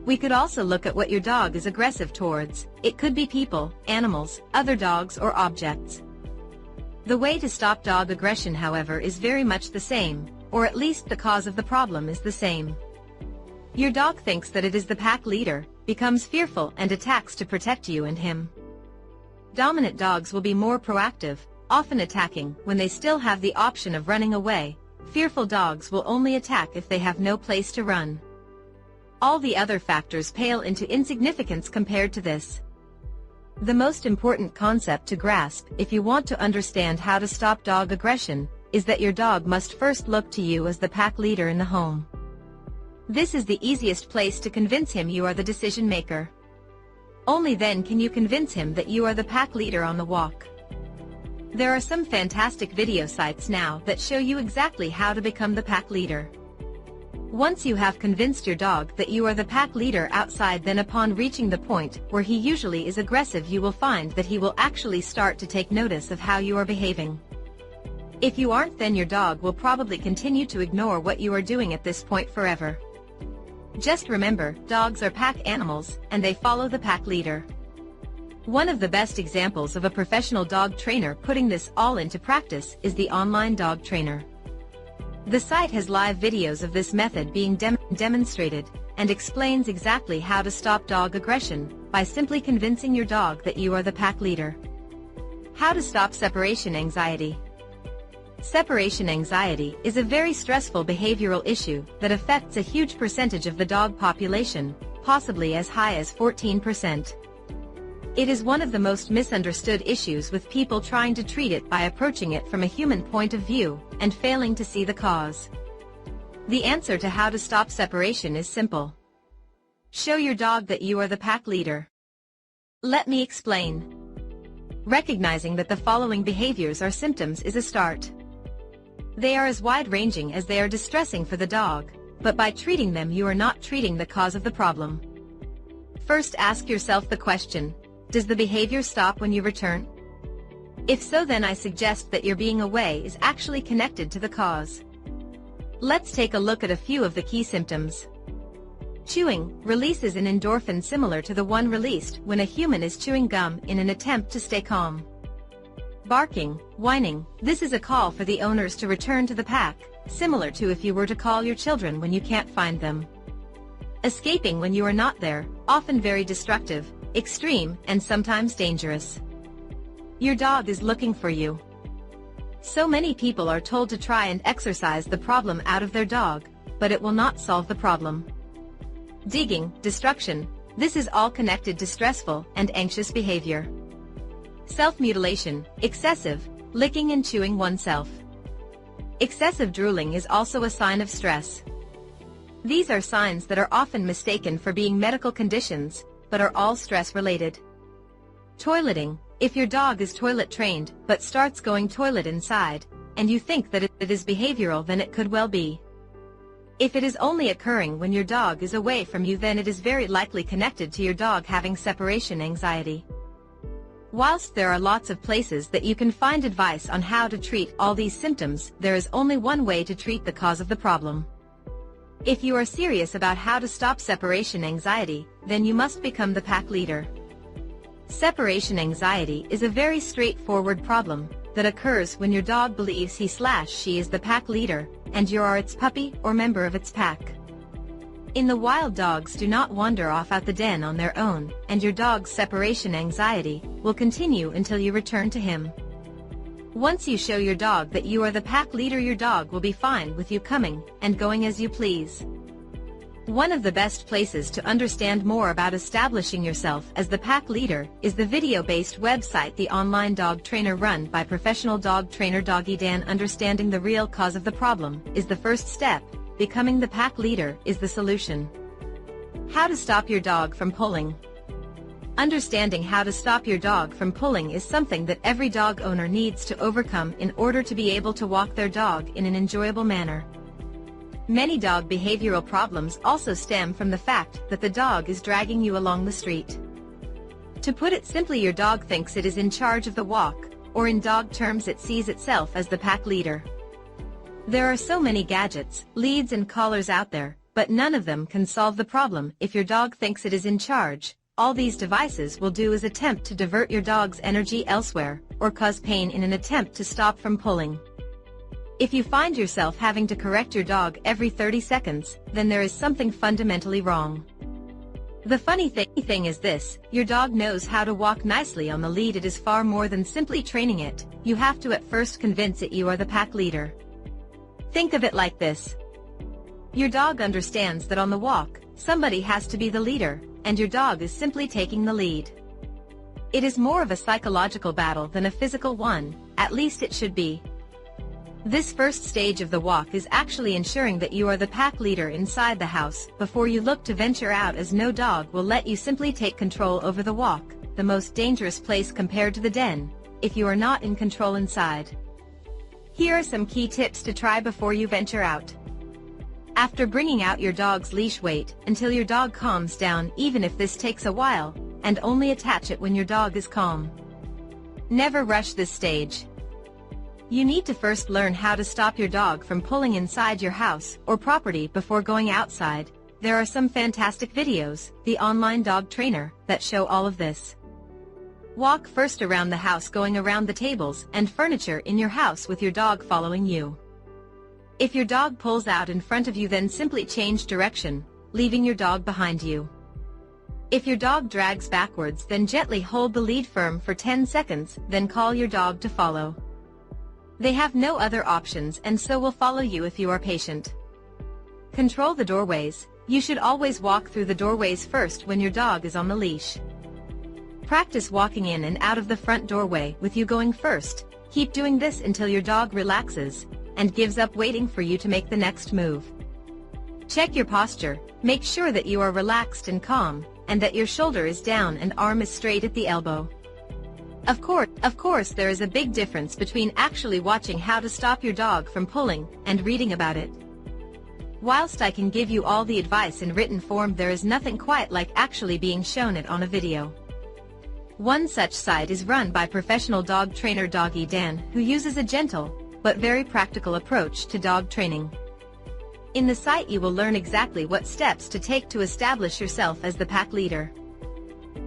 We could also look at what your dog is aggressive towards. It could be people, animals, other dogs, or objects. The way to stop dog aggression, however, is very much the same, or at least the cause of the problem is the same. Your dog thinks that it is the pack leader, becomes fearful and attacks to protect you and him. Dominant dogs will be more proactive, often attacking when they still have the option of running away. Fearful dogs will only attack if they have no place to run. All the other factors pale into insignificance compared to this. The most important concept to grasp if you want to understand how to stop dog aggression is that your dog must first look to you as the pack leader in the home. This is the easiest place to convince him you are the decision maker. Only then can you convince him that you are the pack leader on the walk. There are some fantastic video sites now that show you exactly how to become the pack leader. Once you have convinced your dog that you are the pack leader outside, then upon reaching the point where he usually is aggressive, you will find that he will actually start to take notice of how you are behaving. If you aren't, then your dog will probably continue to ignore what you are doing at this point forever. Just remember, dogs are pack animals, and they follow the pack leader. One of the best examples of a professional dog trainer putting this all into practice is the Online Dog Trainer. The site has live videos of this method being demonstrated, and explains exactly how to stop dog aggression by simply convincing your dog that you are the pack leader. How to stop separation anxiety. Separation anxiety is a very stressful behavioral issue that affects a huge percentage of the dog population, possibly as high as 14%. It is one of the most misunderstood issues, with people trying to treat it by approaching it from a human point of view, and failing to see the cause. The answer to how to stop separation is simple. Show your dog that you are the pack leader. Let me explain. Recognizing that the following behaviors are symptoms is a start. They are as wide-ranging as they are distressing for the dog, but by treating them you are not treating the cause of the problem. First, ask yourself the question, does the behavior stop when you return? If so, then I suggest that your being away is actually connected to the cause. Let's take a look at a few of the key symptoms. Chewing releases an endorphin similar to the one released when a human is chewing gum in an attempt to stay calm. Barking, whining, this is a call for the owners to return to the pack, similar to if you were to call your children when you can't find them. Escaping when you are not there, often very destructive, extreme, and sometimes dangerous. Your dog is looking for you. So many people are told to try and exorcise the problem out of their dog, but it will not solve the problem. Digging, destruction, this is all connected to stressful and anxious behavior. Self-mutilation, excessive, licking and chewing oneself. Excessive drooling is also a sign of stress. These are signs that are often mistaken for being medical conditions, but are all stress-related. Toileting, if your dog is toilet trained but starts going toilet inside, and you think that it is behavioral, then it could well be. If it is only occurring when your dog is away from you, then it is very likely connected to your dog having separation anxiety. Whilst there are lots of places that you can find advice on how to treat all these symptoms, there is only one way to treat the cause of the problem. If you are serious about how to stop separation anxiety, then you must become the pack leader. Separation anxiety is a very straightforward problem that occurs when your dog believes he/she is the pack leader, and you are its puppy or member of its pack. In the wild, dogs do not wander off out the den on their own, and your dog's separation anxiety will continue until you return to him. Once you show your dog that you are the pack leader, your dog will be fine with you coming and going as you please. One of the best places to understand more about establishing yourself as the pack leader is the video-based website The Online Dog Trainer, run by professional dog trainer Doggy Dan. Understanding the real cause of the problem is the first step. Becoming the pack leader is the solution. How to stop your dog from pulling. Understanding how to stop your dog from pulling is something that every dog owner needs to overcome in order to be able to walk their dog in an enjoyable manner. Many dog behavioral problems also stem from the fact that the dog is dragging you along the street. To put it simply, your dog thinks it is in charge of the walk, or in dog terms it sees itself as the pack leader. There are so many gadgets, leads and collars out there, but none of them can solve the problem. If your dog thinks it is in charge, all these devices will do is attempt to divert your dog's energy elsewhere, or cause pain in an attempt to stop from pulling. If you find yourself having to correct your dog every 30 seconds, then there is something fundamentally wrong. The funny thing is this: your dog knows how to walk nicely on the lead. It is far more than simply training it. You have to at first convince it you are the pack leader. Think of it like this. Your dog understands that on the walk, somebody has to be the leader, and your dog is simply taking the lead. It is more of a psychological battle than a physical one, at least it should be. This first stage of the walk is actually ensuring that you are the pack leader inside the house before you look to venture out, as no dog will let you simply take control over the walk, the most dangerous place compared to the den, if you are not in control inside. Here are some key tips to try before you venture out. After bringing out your dog's leash, wait until your dog calms down, even if this takes a while, and only attach it when your dog is calm. Never rush this stage. You need to first learn how to stop your dog from pulling inside your house or property before going outside. There are some fantastic videos, The Online Dog Trainer, that show all of this. Walk first around the house, going around the tables and furniture in your house with your dog following you. If your dog pulls out in front of you, then simply change direction, leaving your dog behind you. If your dog drags backwards, then gently hold the lead firm for 10 seconds, then call your dog to follow. They have no other options and so will follow you if you are patient. Control the doorways. You should always walk through the doorways first when your dog is on the leash. Practice walking in and out of the front doorway with you going first. Keep doing this until your dog relaxes and gives up waiting for you to make the next move. Check your posture, make sure that you are relaxed and calm, and that your shoulder is down and arm is straight at the elbow. Of course there is a big difference between actually watching how to stop your dog from pulling and reading about it. Whilst I can give you all the advice in written form, there is nothing quite like actually being shown it on a video. One such site is run by professional dog trainer Doggy Dan, who uses a gentle, but very practical approach to dog training. In the site you will learn exactly what steps to take to establish yourself as the pack leader.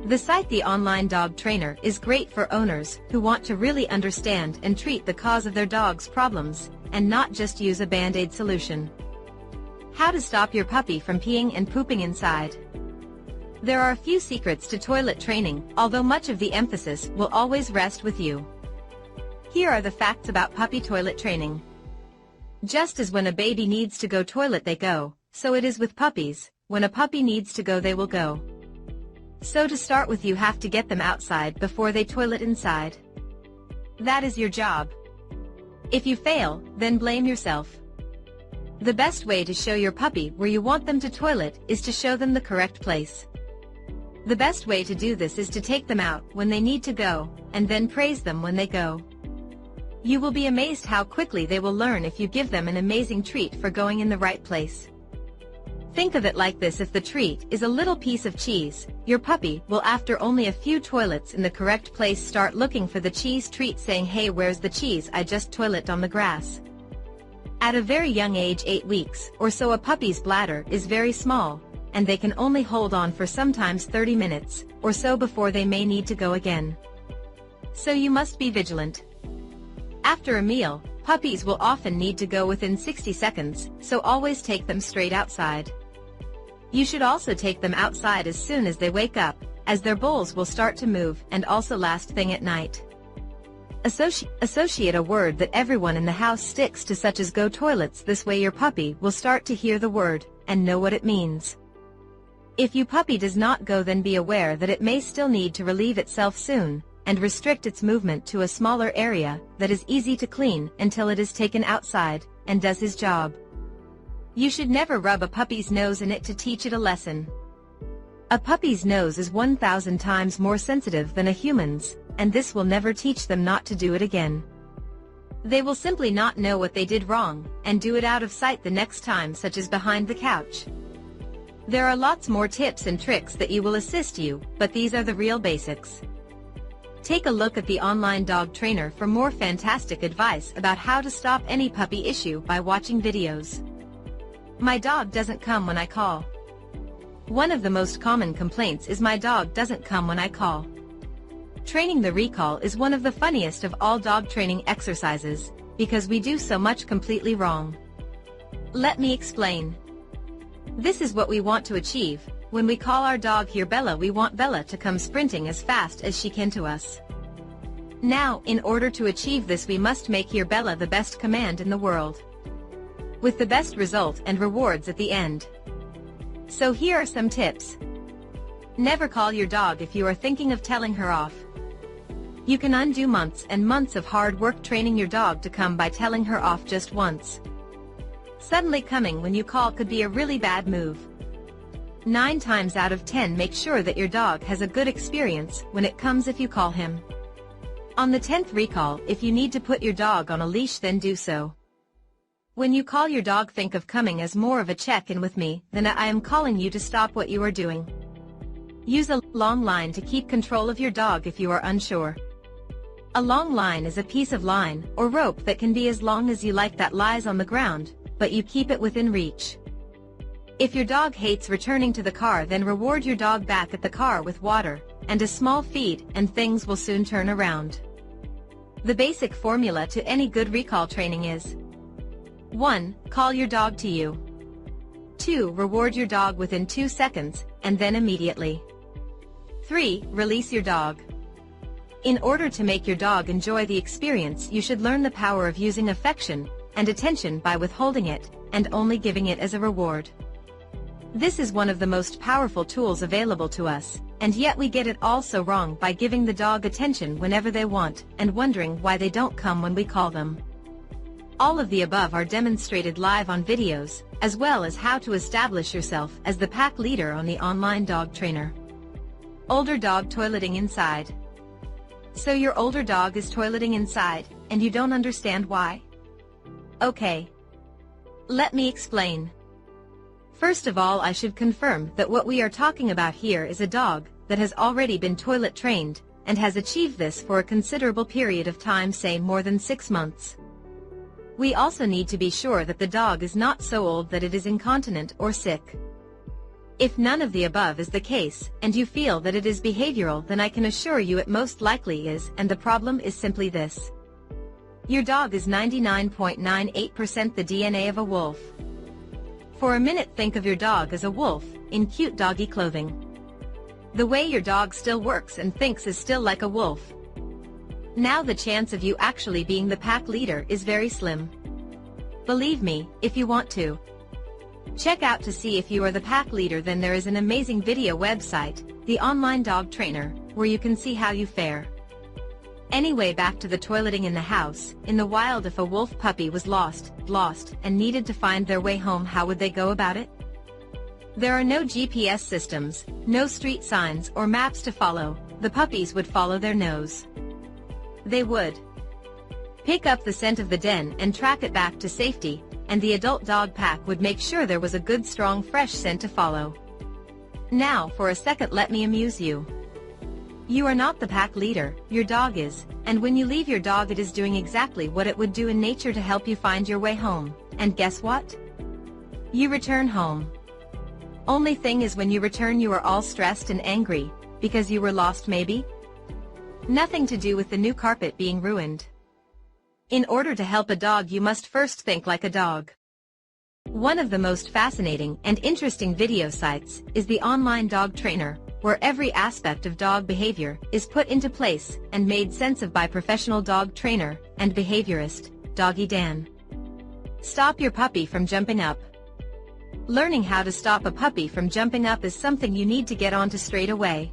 The site The Online Dog Trainer is great for owners who want to really understand and treat the cause of their dog's problems, and not just use a band-aid solution. How to stop your puppy from peeing and pooping inside. There are a few secrets to toilet training, although much of the emphasis will always rest with you. Here are the facts about puppy toilet training. Just as when a baby needs to go toilet they go, so it is with puppies. When a puppy needs to go they will go. So to start with, you have to get them outside before they toilet inside. That is your job. If you fail, then blame yourself. The best way to show your puppy where you want them to toilet is to show them the correct place. The best way to do this is to take them out when they need to go, and then praise them when they go. You will be amazed how quickly they will learn if you give them an amazing treat for going in the right place. Think of it like this: if the treat is a little piece of cheese, your puppy will, after only a few toilets in the correct place, start looking for the cheese treat, saying, "Hey, where's the cheese? I just toilet on the grass." At a very young age, 8 weeks or so, a puppy's bladder is very small, and they can only hold on for sometimes 30 minutes or so before they may need to go again. So you must be vigilant. After a meal, puppies will often need to go within 60 seconds, so always take them straight outside. You should also take them outside as soon as they wake up, as their bowls will start to move, and also last thing at night. Associate a word that everyone in the house sticks to, such as "go toilets." This way your puppy will start to hear the word and know what it means. If your puppy does not go, then be aware that it may still need to relieve itself soon, and restrict its movement to a smaller area that is easy to clean until it is taken outside and does his job. You should never rub a puppy's nose in it to teach it a lesson. A puppy's nose is 1,000 times more sensitive than a human's, and this will never teach them not to do it again. They will simply not know what they did wrong, and do it out of sight the next time, such as behind the couch. There are lots more tips and tricks that will assist you, but these are the real basics. Take a look at the Online Dog Trainer for more fantastic advice about how to stop any puppy issue by watching videos. My dog doesn't come when I call. One of the most common complaints is my dog doesn't come when I call. Training the recall is one of the funniest of all dog training exercises, because we do so much completely wrong. Let me explain. This is what we want to achieve. When we call our dog here Bella, we want Bella to come sprinting as fast as she can to us. Now, in order to achieve this, we must make here Bella the best command in the world, with the best result and rewards at the end. So here are some tips. Never call your dog if you are thinking of telling her off. You can undo months and months of hard work training your dog to come by telling her off just once. Suddenly coming when you call could be a really bad move. 9 times out of 10, make sure that your dog has a good experience when it comes if you call him. On the 10th recall, if you need to put your dog on a leash, then do so. When you call your dog, think of coming as more of a check-in with me than I am calling you to stop what you are doing. Use a long line to keep control of your dog if you are unsure. A long line is a piece of line or rope that can be as long as you like, that lies on the ground, but you keep it within reach. If your dog hates returning to the car, then reward your dog back at the car with water and a small feed, and things will soon turn around. The basic formula to any good recall training is: 1. Call your dog to you. 2. Reward your dog within 2 seconds, and then immediately. 3. Release your dog. In order to make your dog enjoy the experience, you should learn the power of using affection and attention by withholding it, and only giving it as a reward. This is one of the most powerful tools available to us, and yet we get it all so wrong by giving the dog attention whenever they want, and wondering why they don't come when we call them. All of the above are demonstrated live on videos, as well as how to establish yourself as the pack leader on the online dog trainer. Older dog toileting inside. So your older dog is toileting inside, and you don't understand why? Okay. Let me explain. First of all, I should confirm that what we are talking about here is a dog that has already been toilet trained, and has achieved this for a considerable period of time, say more than 6 months. We also need to be sure that the dog is not so old that it is incontinent or sick. If none of the above is the case, and you feel that it is behavioral, then I can assure you it most likely is, and the problem is simply this. Your dog is 99.98% the DNA of a wolf. For a minute, think of your dog as a wolf, in cute doggy clothing. The way your dog still works and thinks is still like a wolf. Now the chance of you actually being the pack leader is very slim. Believe me, if you want to check out to see if you are the pack leader, then there is an amazing video website, the Online Dog Trainer, where you can see how you fare. Anyway, back to the toileting in the house. In the wild, if a wolf puppy was lost, and needed to find their way home, how would they go about it? There are no GPS systems, no street signs or maps to follow. The puppies would follow their nose. They would pick up the scent of the den and track it back to safety, and the adult dog pack would make sure there was a good strong fresh scent to follow. Now for a second, let me amuse you. You are not the pack leader, your dog is, and when you leave your dog, it is doing exactly what it would do in nature to help you find your way home, and guess what? You return home. Only thing is, when you return you are all stressed and angry, because you were lost maybe? Nothing to do with the new carpet being ruined. In order to help a dog, you must first think like a dog. One of the most fascinating and interesting video sites is the Online Dog Trainer, where every aspect of dog behavior is put into place and made sense of by professional dog trainer and behaviorist, Doggy Dan. Stop your puppy from jumping up. Learning how to stop a puppy from jumping up is something you need to get onto straight away.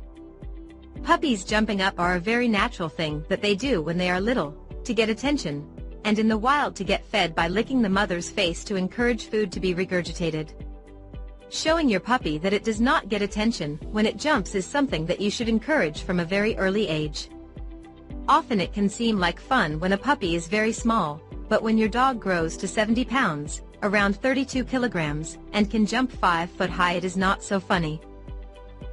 Puppies jumping up are a very natural thing that they do when they are little, to get attention, and in the wild to get fed by licking the mother's face to encourage food to be regurgitated. Showing your puppy that it does not get attention when it jumps is something that you should encourage from a very early age. Often it can seem like fun when a puppy is very small, but when your dog grows to 70 pounds, around 32 kilograms, and can jump 5 foot high, it is not so funny.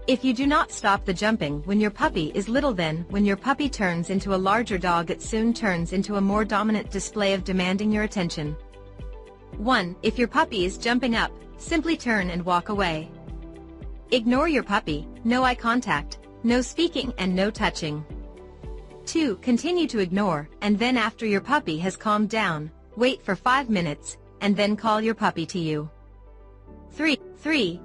If you do not stop the jumping when your puppy is little, then when your puppy turns into a larger dog, it soon turns into a more dominant display of demanding your attention. 1. If your puppy is jumping up, simply turn and walk away. Ignore your puppy, no eye contact, no speaking and no touching. 2. Continue to ignore, and then after your puppy has calmed down, wait for 5 minutes, and then call your puppy to you. 3.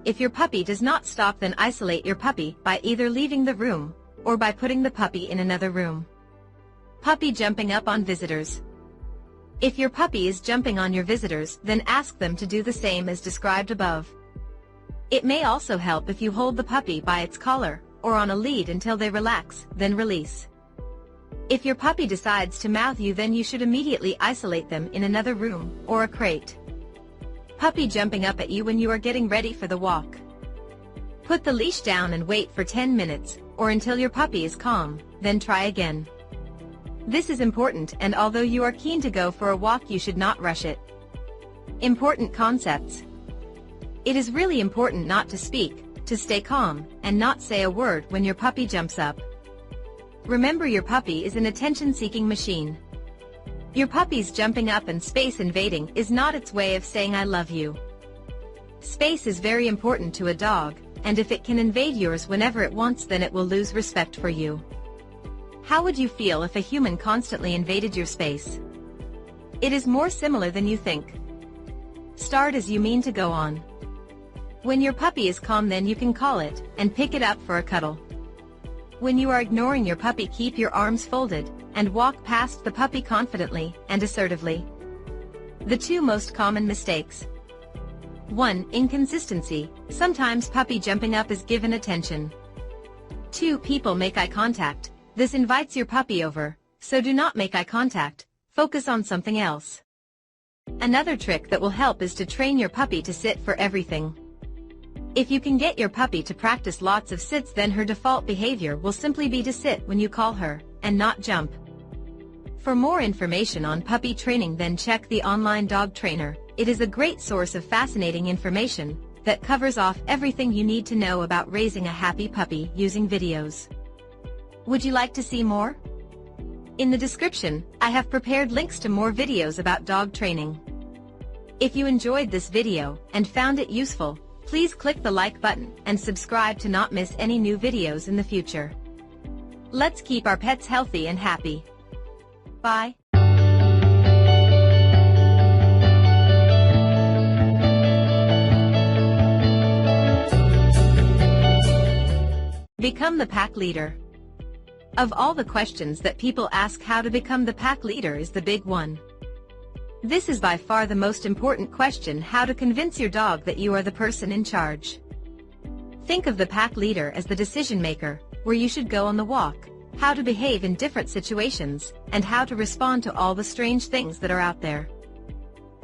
If your puppy does not stop, then isolate your puppy by either leaving the room, or by putting the puppy in another room. Puppy jumping up on visitors. If your puppy is jumping on your visitors, then ask them to do the same as described above. It may also help if you hold the puppy by its collar, or on a lead until they relax, then release. If your puppy decides to mouth you, then you should immediately isolate them in another room, or a crate. Puppy jumping up at you when you are getting ready for the walk. Put the leash down and wait for 10 minutes, or until your puppy is calm, then try again. This is important, and although you are keen to go for a walk, you should not rush it. Important concepts. It is really important not to speak, to stay calm, and not say a word when your puppy jumps up. Remember, your puppy is an attention-seeking machine. Your puppy's jumping up and space invading is not its way of saying I love you. Space is very important to a dog, and if it can invade yours whenever it wants, then it will lose respect for you. How would you feel if a human constantly invaded your space? It is more similar than you think. Start as you mean to go on. When your puppy is calm, then you can call it, and pick it up for a cuddle. When you are ignoring your puppy, keep your arms folded, and walk past the puppy confidently and assertively. The 2 most common mistakes. 1. Inconsistency. Sometimes puppy jumping up is given attention. 2. People make eye contact. This invites your puppy over, so do not make eye contact, focus on something else. Another trick that will help is to train your puppy to sit for everything. If you can get your puppy to practice lots of sits, then her default behavior will simply be to sit when you call her, and not jump. For more information on puppy training, then check the online dog trainer. It is a great source of fascinating information that covers off everything you need to know about raising a happy puppy using videos. Would you like to see more? In the description, I have prepared links to more videos about dog training. If you enjoyed this video and found it useful, please click the like button and subscribe to not miss any new videos in the future. Let's keep our pets healthy and happy. Bye. Become the pack leader. Of all the questions that people ask, how to become the pack leader is the big one. This is by far the most important question: how to convince your dog that you are the person in charge. Think of the pack leader as the decision maker, where you should go on the walk, how to behave in different situations, and how to respond to all the strange things that are out there.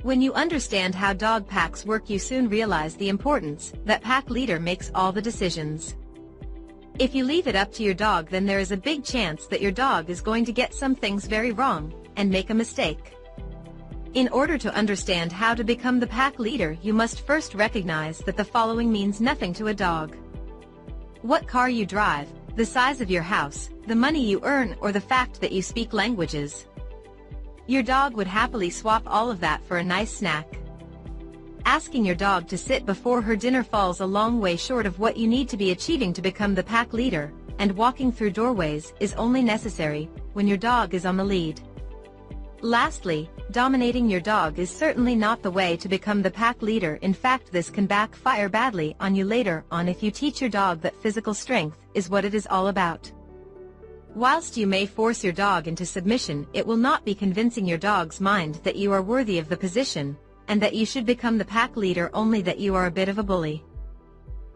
When you understand how dog packs work, you soon realize the importance that pack leader makes all the decisions. If you leave it up to your dog, then there is a big chance that your dog is going to get some things very wrong and make a mistake. In order to understand how to become the pack leader, you must first recognize that the following means nothing to a dog: what car you drive, the size of your house, the money you earn, or the fact that you speak languages. Your dog would happily swap all of that for a nice snack. Asking your dog to sit before her dinner falls a long way short of what you need to be achieving to become the pack leader, and walking through doorways is only necessary when your dog is on the lead. Lastly, dominating your dog is certainly not the way to become the pack leader. In fact, this can backfire badly on you later on if you teach your dog that physical strength is what it is all about. Whilst you may force your dog into submission, it will not be convincing your dog's mind that you are worthy of the position, and that you should become the pack leader, only that you are a bit of a bully.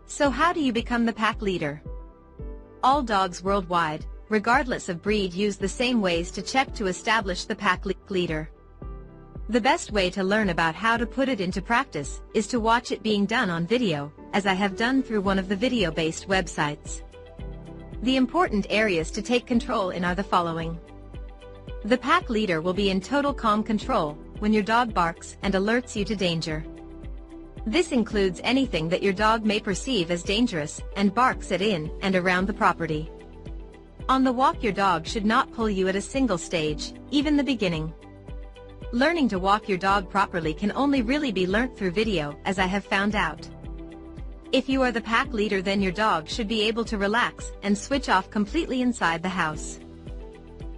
So how do you become the pack leader? All dogs worldwide, regardless of breed, use the same ways to check to establish the pack leader. The best way to learn about how to put it into practice is to watch it being done on video, as I have done through one of the video-based websites. The important areas to take control in are the following. The pack leader will be in total calm control when your dog barks and alerts you to danger. This includes anything that your dog may perceive as dangerous and barks at in and around the property. On the walk, your dog should not pull you at a single stage, even the beginning. Learning to walk your dog properly can only really be learnt through video, as I have found out. If you are the pack leader, then your dog should be able to relax and switch off completely inside the house.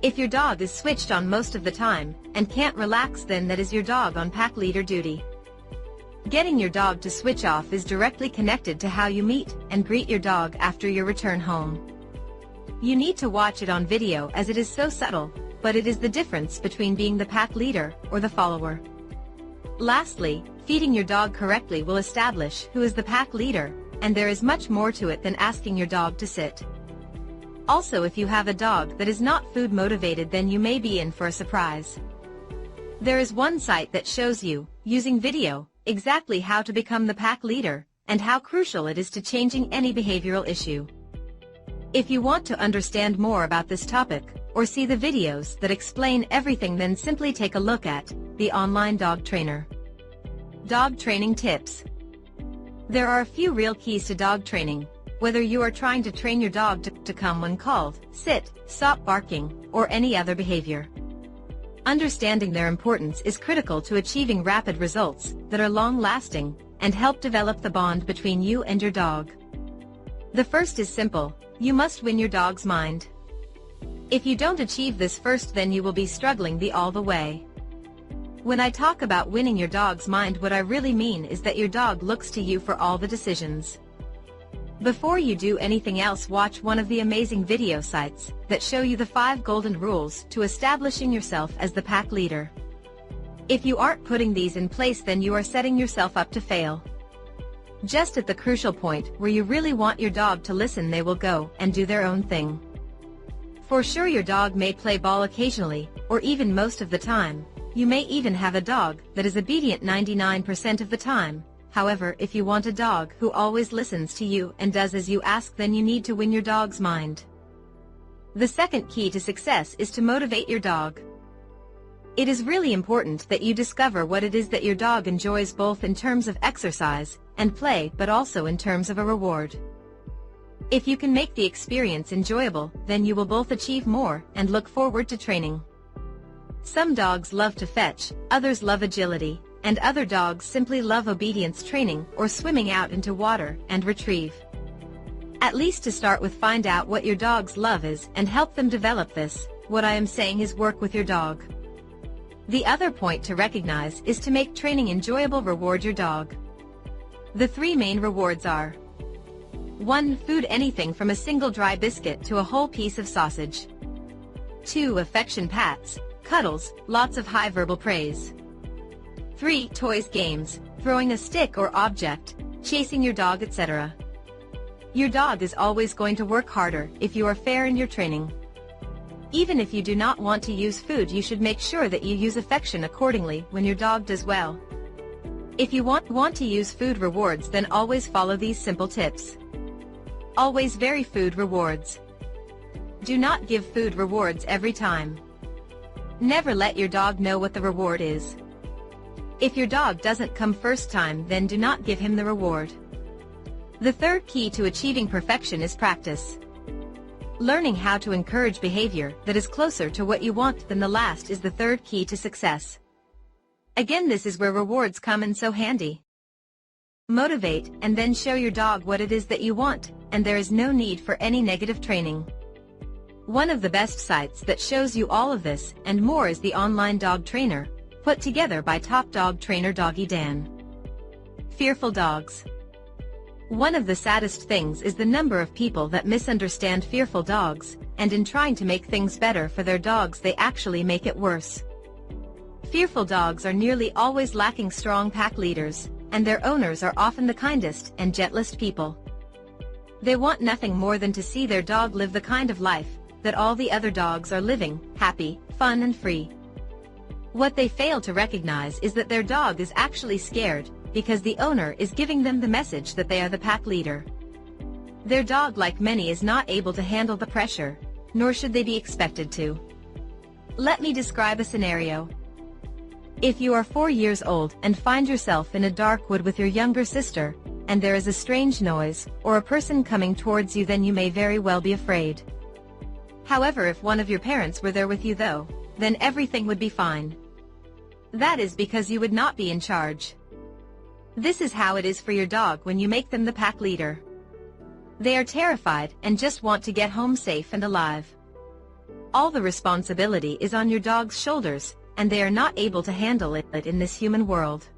If your dog is switched on most of the time and can't relax, then that is your dog on pack leader duty. Getting your dog to switch off is directly connected to how you meet and greet your dog after your return home. You need to watch it on video, as it is so subtle, but it is the difference between being the pack leader or the follower. Lastly, feeding your dog correctly will establish who is the pack leader, and there is much more to it than asking your dog to sit. Also, if you have a dog that is not food motivated, then you may be in for a surprise. There is one site that shows you, using video, exactly how to become the pack leader, and how crucial it is to changing any behavioral issue. If you want to understand more about this topic, or see the videos that explain everything, then simply take a look at the online dog trainer. Dog training tips. There are a few real keys to dog training. Whether you are trying to train your dog to come when called, sit, stop barking, or any other behavior. Understanding their importance is critical to achieving rapid results that are long-lasting and help develop the bond between you and your dog. The first is simple: you must win your dog's mind. If you don't achieve this first, then you will be struggling all the way. When I talk about winning your dog's mind, what I really mean is that your dog looks to you for all the decisions. Before you do anything else, watch one of the amazing video sites that show you the 5 golden rules to establishing yourself as the pack leader. If you aren't putting these in place, then you are setting yourself up to fail. Just at the crucial point where you really want your dog to listen, they will go and do their own thing. For sure, your dog may play ball occasionally, or even most of the time. You may even have a dog that is obedient 99% of the time. However, if you want a dog who always listens to you and does as you ask, then you need to win your dog's mind. The second key to success is to motivate your dog. It is really important that you discover what it is that your dog enjoys, both in terms of exercise and play, but also in terms of a reward. If you can make the experience enjoyable, then you will both achieve more and look forward to training. Some dogs love to fetch, others love agility, and other dogs simply love obedience training or swimming out into water and retrieve. At least to start with, find out what your dog's love is and help them develop this. What I am saying is work with your dog. The other point to recognize is to make training enjoyable. Reward your dog. The three main rewards are: 1. Food, anything from a single dry biscuit to a whole piece of sausage. 2. Affection, pats, cuddles, lots of high verbal praise. 3. Toys, games, throwing a stick or object, chasing your dog, etc. Your dog is always going to work harder if you are fair in your training. Even if you do not want to use food, you should make sure that you use affection accordingly when your dog does well. If you want to use food rewards, then always follow these simple tips. Always vary food rewards. Do not give food rewards every time. Never let your dog know what the reward is. If your dog doesn't come first time, then do not give him the reward. The third key to achieving perfection is practice. Learning how to encourage behavior that is closer to what you want than the last is the third key to success. Again, this is where rewards come in so handy. Motivate and then show your dog what it is that you want, and there is no need for any negative training. One of the best sites that shows you all of this and more is the online dog trainer, put together by top dog trainer Doggy Dan. Fearful dogs. One of the saddest things is the number of people that misunderstand fearful dogs, and in trying to make things better for their dogs, they actually make it worse. Fearful dogs are nearly always lacking strong pack leaders, and their owners are often the kindest and gentlest people. They want nothing more than to see their dog live the kind of life that all the other dogs are living, happy, fun and free. What they fail to recognize is that their dog is actually scared, because the owner is giving them the message that they are the pack leader. Their dog, like many, is not able to handle the pressure, nor should they be expected to. Let me describe a scenario. If you are 4 years old and find yourself in a dark wood with your younger sister, and there is a strange noise or a person coming towards you, then you may very well be afraid. However, if one of your parents were there with you though, then everything would be fine. That is because you would not be in charge. This is how it is for your dog when you make them the pack leader. They are terrified and just want to get home safe and alive. All the responsibility is on your dog's shoulders, and they are not able to handle it in this human world.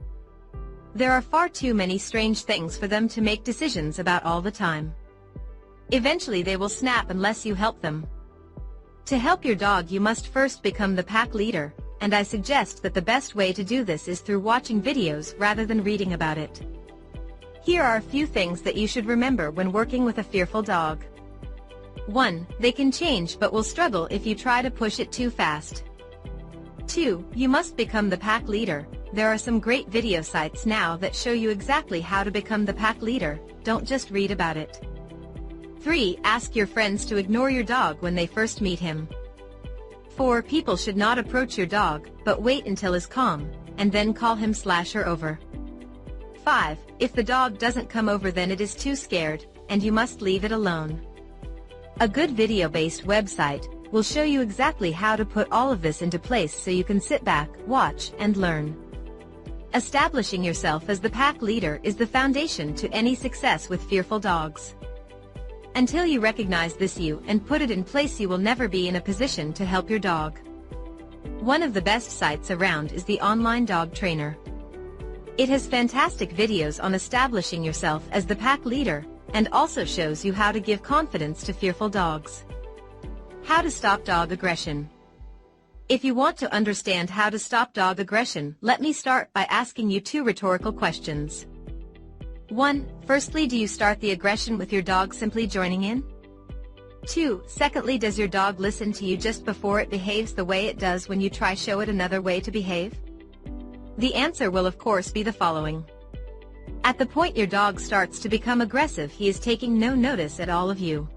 There are far too many strange things for them to make decisions about all the time. Eventually they will snap unless you help them. To help your dog, you must first become the pack leader, and I suggest that the best way to do this is through watching videos rather than reading about it. Here are a few things that you should remember when working with a fearful dog. 1. They can change but will struggle if you try to push it too fast. 2. You must become the pack leader. There are some great video sites now that show you exactly how to become the pack leader, don't just read about it. 3. Ask your friends to ignore your dog when they first meet him. 4. People should not approach your dog, but wait until he's calm, and then call him/her over. 5. If the dog doesn't come over, then it is too scared, and you must leave it alone. A good video-based website will show you exactly how to put all of this into place so you can sit back, watch, and learn. Establishing yourself as the pack leader is the foundation to any success with fearful dogs. Until you recognize this and put it in place, you will never be in a position to help your dog. One of the best sites around is the online dog trainer. It has fantastic videos on establishing yourself as the pack leader, and also shows you how to give confidence to fearful dogs. How to stop dog aggression. If you want to understand how to stop dog aggression, let me start by asking you 2 rhetorical questions. 1. Firstly, do you start the aggression with your dog simply joining in? 2. Secondly, does your dog listen to you just before it behaves the way it does when you try show it another way to behave? The answer will of course be the following. At the point your dog starts to become aggressive, he is taking no notice at all of you.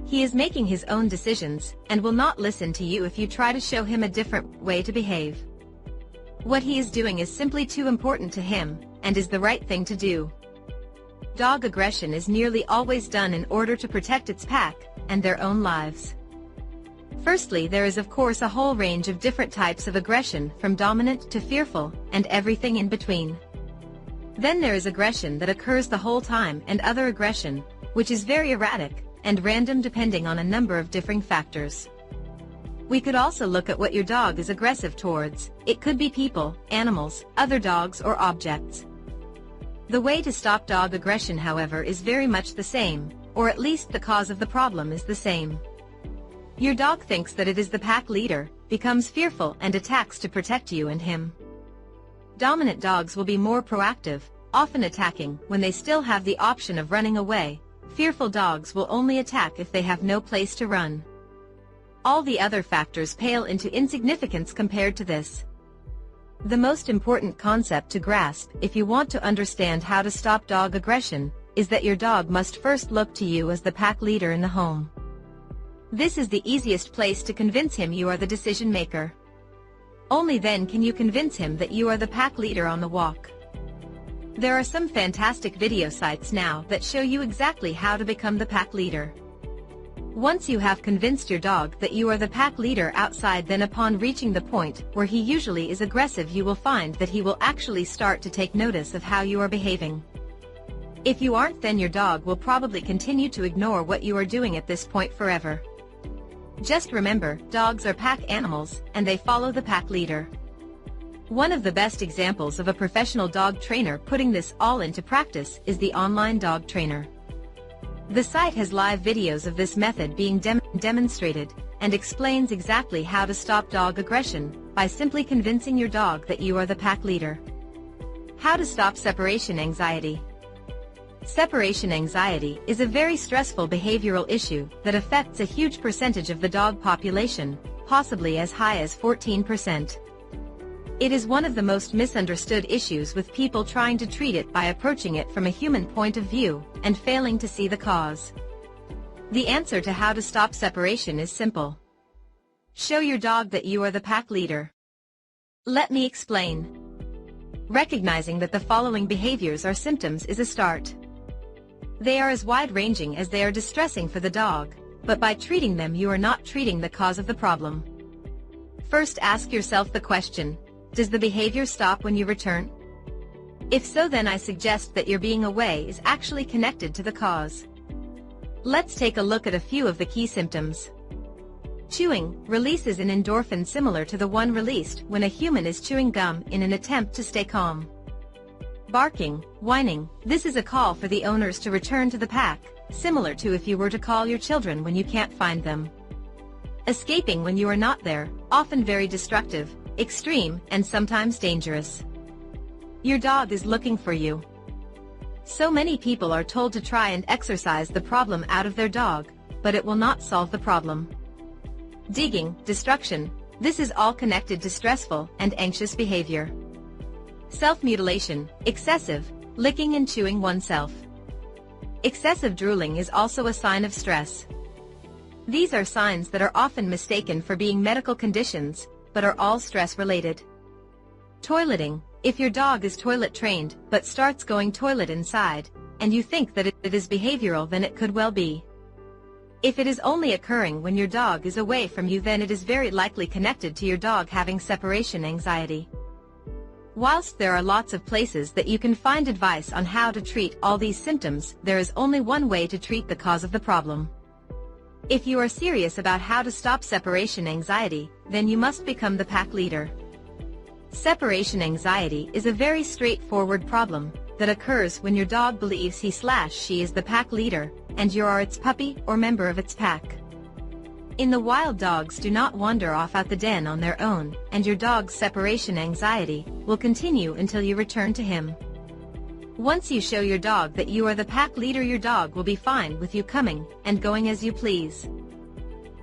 He is making his own decisions, and will not listen to you if you try to show him a different way to behave. What he is doing is simply too important to him, and is the right thing to do. Dog aggression is nearly always done in order to protect its pack, and their own lives. Firstly, there is of course a whole range of different types of aggression, from dominant to fearful, and everything in between. Then there is aggression that occurs the whole time, and other aggression, which is very erratic, and random depending on a number of differing factors. We could also look at what your dog is aggressive towards. It could be people, animals, other dogs or objects. The way to stop dog aggression, however, is very much the same, or at least the cause of the problem is the same. Your dog thinks that it is the pack leader, becomes fearful and attacks to protect you and him. Dominant dogs will be more proactive, often attacking when they still have the option of running away. Fearful dogs will only attack if they have no place to run. All the other factors pale into insignificance compared to this. The most important concept to grasp if you want to understand how to stop dog aggression is that your dog must first look to you as the pack leader in the home. This is the easiest place to convince him you are the decision maker. Only then can you convince him that you are the pack leader on the walk. There are some fantastic video sites now that show you exactly how to become the pack leader. Once you have convinced your dog that you are the pack leader outside, then upon reaching the point where he usually is aggressive, you will find that he will actually start to take notice of how you are behaving. If you aren't, then your dog will probably continue to ignore what you are doing at this point forever. Just remember, dogs are pack animals, and they follow the pack leader. One of the best examples of a professional dog trainer putting this all into practice is the online dog trainer. The site has live videos of this method being demonstrated, and explains exactly how to stop dog aggression by simply convincing your dog that you are the pack leader. How to stop separation anxiety. Separation anxiety is a very stressful behavioral issue that affects a huge percentage of the dog population, possibly as high as 14%. It is one of the most misunderstood issues, with people trying to treat it by approaching it from a human point of view, and failing to see the cause. The answer to how to stop separation is simple. Show your dog that you are the pack leader. Let me explain. Recognizing that the following behaviors are symptoms is a start. They are as wide-ranging as they are distressing for the dog, but by treating them you are not treating the cause of the problem. First, ask yourself the question, does the behavior stop when you return? If so, then I suggest that your being away is actually connected to the cause. Let's take a look at a few of the key symptoms. Chewing releases an endorphin similar to the one released when a human is chewing gum in an attempt to stay calm. Barking, whining, this is a call for the owners to return to the pack, similar to if you were to call your children when you can't find them. Escaping when you are not there, often very destructive, extreme, and sometimes dangerous. Your dog is looking for you. So many people are told to try and exorcise the problem out of their dog, but it will not solve the problem. Digging, destruction, this is all connected to stressful and anxious behavior. Self-mutilation, excessive, licking and chewing oneself. Excessive drooling is also a sign of stress. These are signs that are often mistaken for being medical conditions, but are all stress-related. Toileting, if your dog is toilet trained but starts going toilet inside, and you think that it is behavioral, then it could well be. If it is only occurring when your dog is away from you, then it is very likely connected to your dog having separation anxiety. Whilst there are lots of places that you can find advice on how to treat all these symptoms, there is only one way to treat the cause of the problem. If you are serious about how to stop separation anxiety, then you must become the pack leader. Separation anxiety is a very straightforward problem that occurs when your dog believes he/she is the pack leader, and you are its puppy or member of its pack. In the wild, dogs do not wander off out the den on their own, and your dog's separation anxiety will continue until you return to him. Once you show your dog that you are the pack leader, your dog will be fine with you coming and going as you please.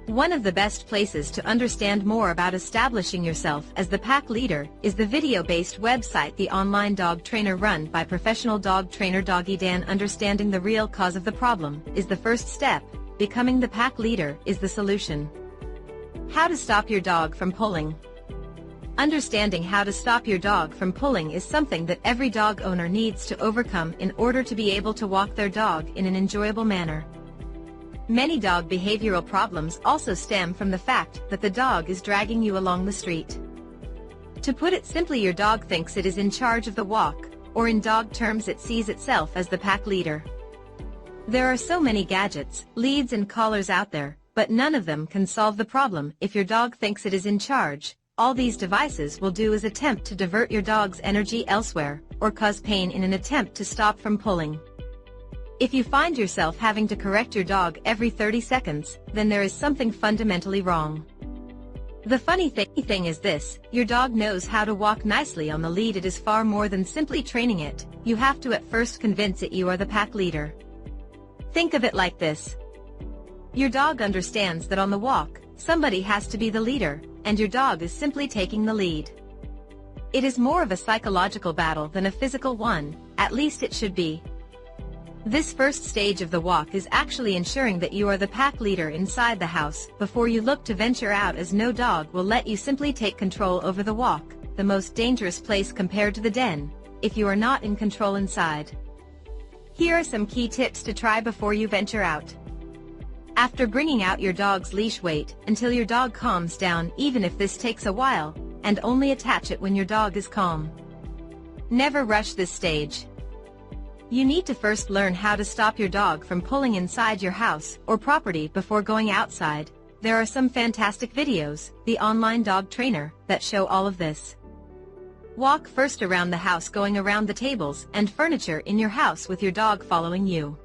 One of the best places to understand more about establishing yourself as the pack leader is the video-based website The Online Dog Trainer, run by professional dog trainer Doggy Dan. Understanding the real cause of the problem is the first step. Becoming the pack leader is the solution. How to stop your dog from pulling. Understanding how to stop your dog from pulling is something that every dog owner needs to overcome in order to be able to walk their dog in an enjoyable manner. Many dog behavioral problems also stem from the fact that the dog is dragging you along the street. To put it simply, your dog thinks it is in charge of the walk, or in dog terms it sees itself as the pack leader. There are so many gadgets, leads and collars out there, but none of them can solve the problem if your dog thinks it is in charge. All these devices will do is attempt to divert your dog's energy elsewhere, or cause pain in an attempt to stop from pulling. If you find yourself having to correct your dog every 30 seconds, then there is something fundamentally wrong. The funny thing is this: your dog knows how to walk nicely on the lead. It is far more than simply training it. You have to at first convince it you are the pack leader. Think of it like this. Your dog understands that on the walk, somebody has to be the leader, and your dog is simply taking the lead. It is more of a psychological battle than a physical one, at least it should be. This first stage of the walk is actually ensuring that you are the pack leader inside the house before you look to venture out, as no dog will let you simply take control over the walk, the most dangerous place compared to the den, if you are not in control inside. Here are some key tips to try before you venture out. After bringing out your dog's leash, wait until your dog calms down, even if this takes a while, and only attach it when your dog is calm. Never rush this stage. You need to first learn how to stop your dog from pulling inside your house or property before going outside. There are some fantastic videos, The Online Dog Trainer, that show all of this. Walk first around the house, going around the tables and furniture in your house with your dog following you.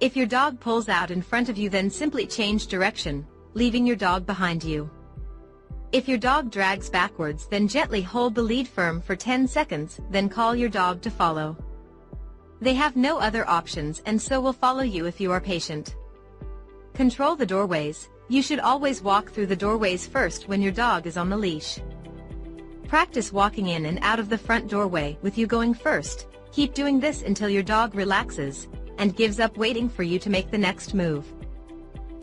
If your dog pulls out in front of you, then simply change direction, leaving your dog behind you. If your dog drags backwards, then gently hold the lead firm for 10 seconds, then call your dog to follow. They have no other options and so will follow you if you are patient. Control the doorways. You should always walk through the doorways first when your dog is on the leash. Practice walking in and out of the front doorway with you going first. Keep doing this until your dog relaxes and gives up waiting for you to make the next move.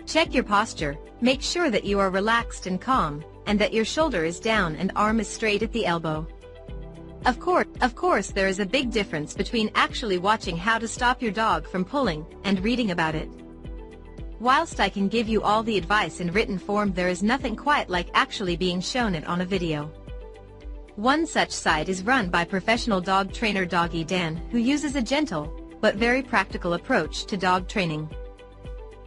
Check your posture. Make sure that you are relaxed and calm, and that your shoulder is down and arm is straight at the elbow. Of course, there is a big difference between actually watching how to stop your dog from pulling and reading about it. Whilst I can give you all the advice in written form, there is nothing quite like actually being shown it on a video. One such site is run by professional dog trainer Doggy Dan, who uses a gentle but very practical approach to dog training.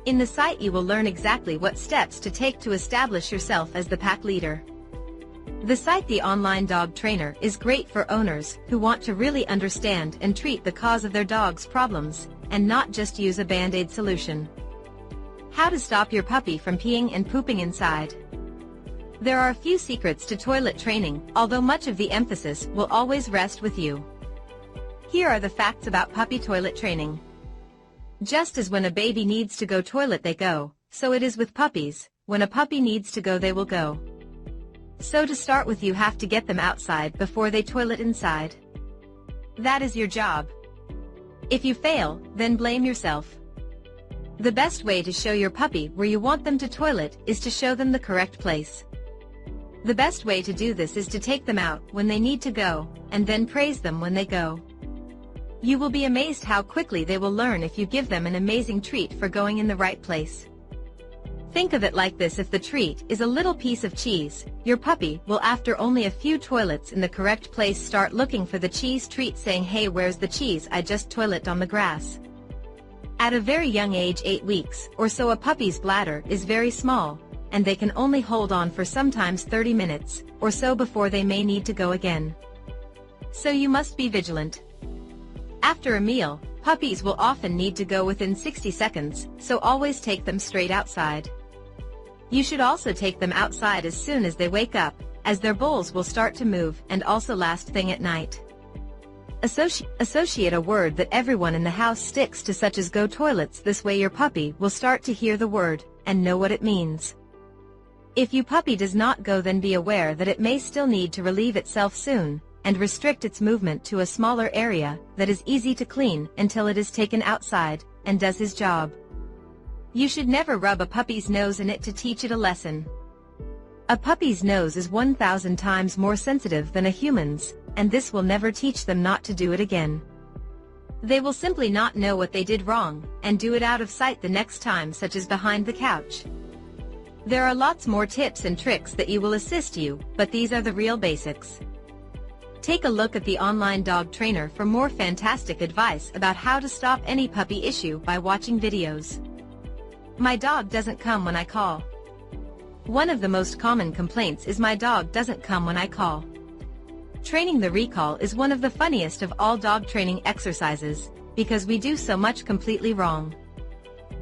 In the site you will learn exactly what steps to take to establish yourself as the pack leader. The site The Online Dog Trainer is great for owners who want to really understand and treat the cause of their dog's problems, and not just use a band-aid solution. How to stop your puppy from peeing and pooping inside. There are a few secrets to toilet training, although much of the emphasis will always rest with you. Here are the facts about puppy toilet training. Just as when a baby needs to go toilet they go, so it is with puppies. When a puppy needs to go they will go. So to start with, you have to get them outside before they toilet inside. That is your job. If you fail, then blame yourself. The best way to show your puppy where you want them to toilet is to show them the correct place. The best way to do this is to take them out when they need to go, and then praise them when they go. You will be amazed how quickly they will learn if you give them an amazing treat for going in the right place. Think of it like this: if the treat is a little piece of cheese, your puppy will, after only a few toilets in the correct place, start looking for the cheese treat, saying, "Hey, where's the cheese? I just toilet on the grass." At a very young age, 8 weeks or so, a puppy's bladder is very small, and they can only hold on for sometimes 30 minutes or so before they may need to go again. So you must be vigilant. After a meal, puppies will often need to go within 60 seconds, so always take them straight outside. You should also take them outside as soon as they wake up, as their bowls will start to move, and also last thing at night. Associate a word that everyone in the house sticks to, such as go toilets. This way your puppy will start to hear the word and know what it means. If your puppy does not go, then be aware that it may still need to relieve itself soon, and restrict its movement to a smaller area that is easy to clean until it is taken outside and does his job. You should never rub a puppy's nose in it to teach it a lesson. A puppy's nose is 1,000 times more sensitive than a human's, and this will never teach them not to do it again. They will simply not know what they did wrong, and do it out of sight the next time, such as behind the couch. There are lots more tips and tricks that will assist you, but these are the real basics. Take a look at the online dog trainer for more fantastic advice about how to stop any puppy issue by watching videos. My dog doesn't come when I call. One of the most common complaints is my dog doesn't come when I call. Training the recall is one of the funniest of all dog training exercises, because we do so much completely wrong.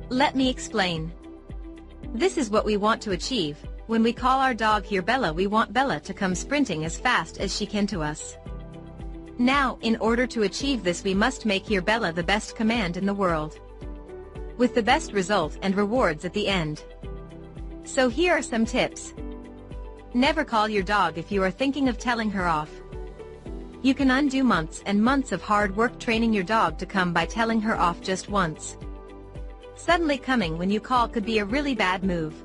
Let me explain. This is what we want to achieve. When we call our dog here Bella, we want Bella to come sprinting as fast as she can to us. Now, in order to achieve this, we must make here Bella the best command in the world, with the best result and rewards at the end. So here are some tips. Never call your dog if you are thinking of telling her off. You can undo months and months of hard work training your dog to come by telling her off just once. Suddenly coming when you call could be a really bad move.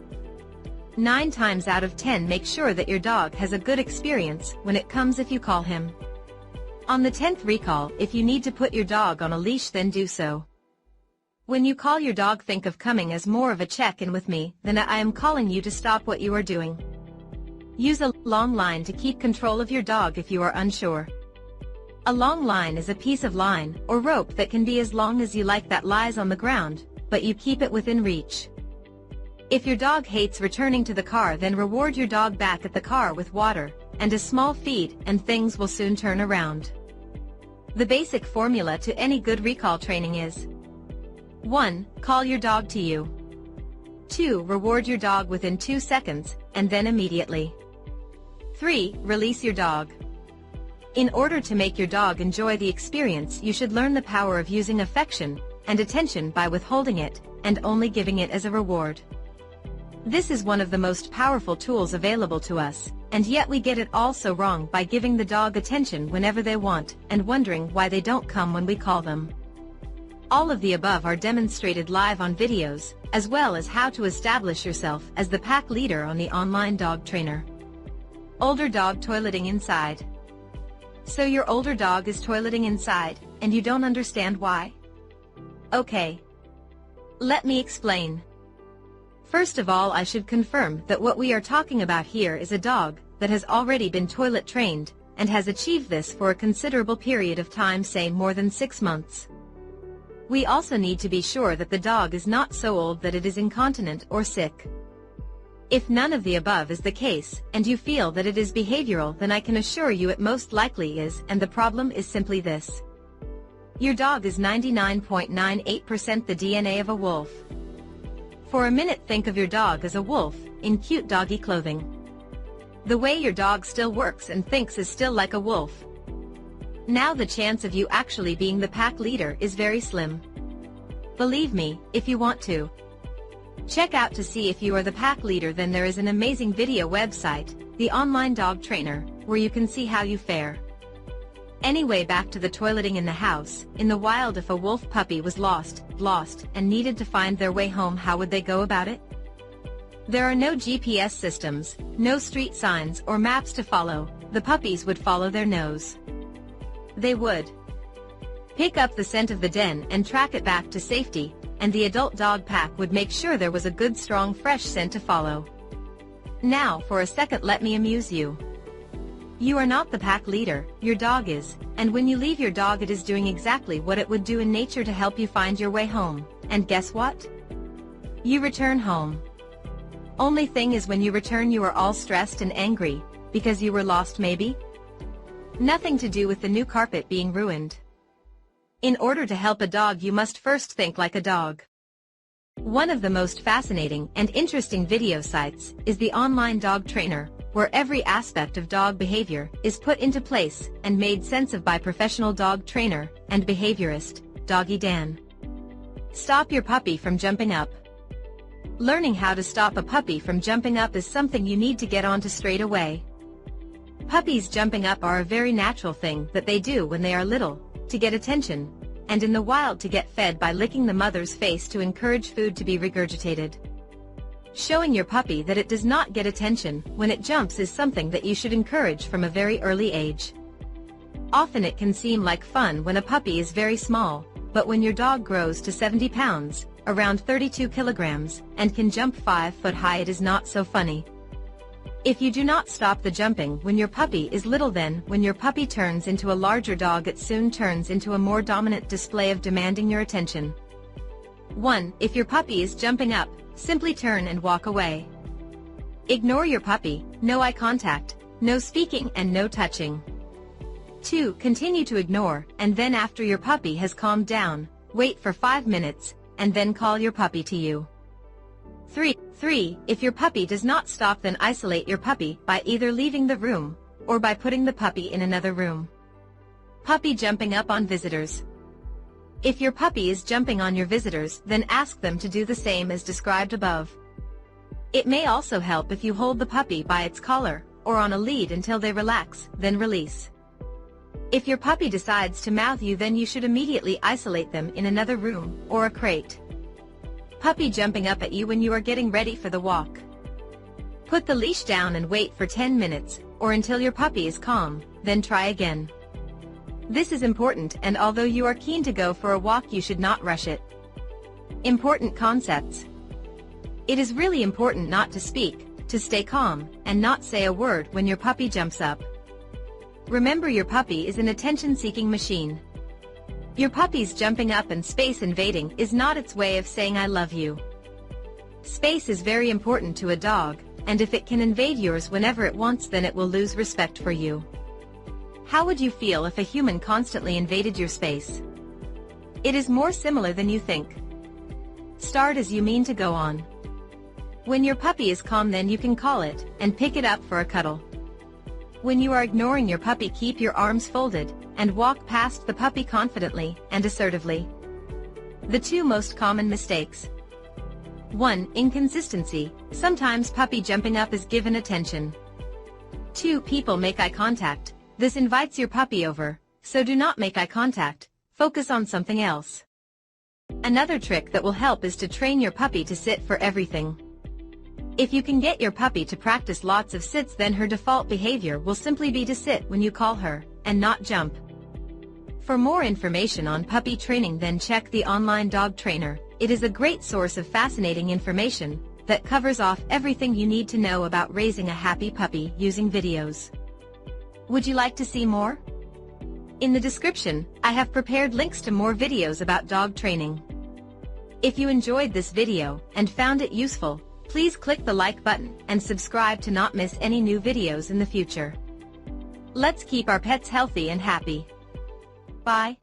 9 times out of 10, make sure that your dog has a good experience when it comes if you call him. On the 10th recall, if you need to put your dog on a leash, then do so. When you call your dog, think of coming as more of a check-in with me than I am calling you to stop what you are doing. Use a long line to keep control of your dog if you are unsure. A long line is a piece of line or rope that can be as long as you like that lies on the ground, but you keep it within reach. If your dog hates returning to the car, then reward your dog back at the car with water and a small feed, and things will soon turn around. The basic formula to any good recall training is: 1. Call your dog to you. 2. Reward your dog within 2 seconds, and then immediately. 3. Release your dog. In order to make your dog enjoy the experience, you should learn the power of using affection and attention by withholding it and only giving it as a reward. This is one of the most powerful tools available to us, and yet we get it all so wrong by giving the dog attention whenever they want and wondering why they don't come when we call them. All of the above are demonstrated live on videos, as well as how to establish yourself as the pack leader on the online dog trainer. Older dog toileting inside. So your older dog is toileting inside, and you don't understand why? Okay. Let me explain. First of all, I should confirm that what we are talking about here is a dog that has already been toilet trained, and has achieved this for a considerable period of time, say more than 6 months. We also need to be sure that the dog is not so old that it is incontinent or sick. If none of the above is the case, and you feel that it is behavioral, then I can assure you it most likely is, and the problem is simply this. Your dog is 99.98% the DNA of a wolf. For a minute, think of your dog as a wolf, in cute doggy clothing. The way your dog still works and thinks is still like a wolf. Now the chance of you actually being the pack leader is very slim. Believe me, if you want to check out to see if you are the pack leader, then there is an amazing video website, the Online Dog Trainer, where you can see how you fare. Anyway, back to the toileting in the house. In the wild, if a wolf puppy was lost, and needed to find their way home, how would they go about it? There are no GPS systems, no street signs or maps to follow. The puppies would follow their nose. They would pick up the scent of the den and track it back to safety, and the adult dog pack would make sure there was a good, strong, fresh scent to follow. Now, for a second, let me amuse you. You are not the pack leader, your dog is, and when you leave your dog, it is doing exactly what it would do in nature to help you find your way home, and guess what? You return home. Only thing is, when you return, you are all stressed and angry, because you were lost maybe? Nothing to do with the new carpet being ruined. In order to help a dog, you must first think like a dog. One of the most fascinating and interesting video sites is the Online Dog Trainer, where every aspect of dog behavior is put into place and made sense of by professional dog trainer and behaviorist, Doggy Dan. Stop your puppy from jumping up. Learning how to stop a puppy from jumping up is something you need to get onto straight away. Puppies jumping up are a very natural thing that they do when they are little, to get attention, and in the wild to get fed by licking the mother's face to encourage food to be regurgitated. Showing your puppy that it does not get attention when it jumps is something that you should encourage from a very early age. Often it can seem like fun when a puppy is very small, but when your dog grows to 70 pounds, around 32 kilograms, and can jump 5 foot high, it is not so funny. If you do not stop the jumping when your puppy is little, then when your puppy turns into a larger dog, it soon turns into a more dominant display of demanding your attention. 1. If your puppy is jumping up, simply turn and walk away. Ignore your puppy, no eye contact, no speaking and no touching. 2. Continue to ignore, and then after your puppy has calmed down, wait for 5 minutes, and then call your puppy to you. 3. If your puppy does not stop, then isolate your puppy by either leaving the room, or by putting the puppy in another room. Puppy jumping up on visitors. If your puppy is jumping on your visitors, then ask them to do the same as described above. It may also help if you hold the puppy by its collar, or on a lead until they relax, then release. If your puppy decides to mouth you, then you should immediately isolate them in another room, or a crate. Puppy jumping up at you when you are getting ready for the walk. Put the leash down and wait for 10 minutes, or until your puppy is calm, then try again. This is important, and although you are keen to go for a walk, you should not rush it. Important concepts. It is really important not to speak, to stay calm, and not say a word when your puppy jumps up. Remember, your puppy is an attention-seeking machine. Your puppy's jumping up and space invading is not its way of saying I love you. Space is very important to a dog, and if it can invade yours whenever it wants, then it will lose respect for you. How would you feel if a human constantly invaded your space? It is more similar than you think. Start as you mean to go on. When your puppy is calm, then you can call it, and pick it up for a cuddle. When you are ignoring your puppy, keep your arms folded, and walk past the puppy confidently and assertively. The 2 most common mistakes. 1. Inconsistency. Sometimes puppy jumping up is given attention. 2. People make eye contact. This invites your puppy over, so do not make eye contact, focus on something else. Another trick that will help is to train your puppy to sit for everything. If you can get your puppy to practice lots of sits, then her default behavior will simply be to sit when you call her, and not jump. For more information on puppy training, then check the online dog trainer. It is a great source of fascinating information that covers off everything you need to know about raising a happy puppy using videos. Would you like to see more? In the description, I have prepared links to more videos about dog training. If you enjoyed this video and found it useful, please click the like button and subscribe to not miss any new videos in the future. Let's keep our pets healthy and happy. Bye.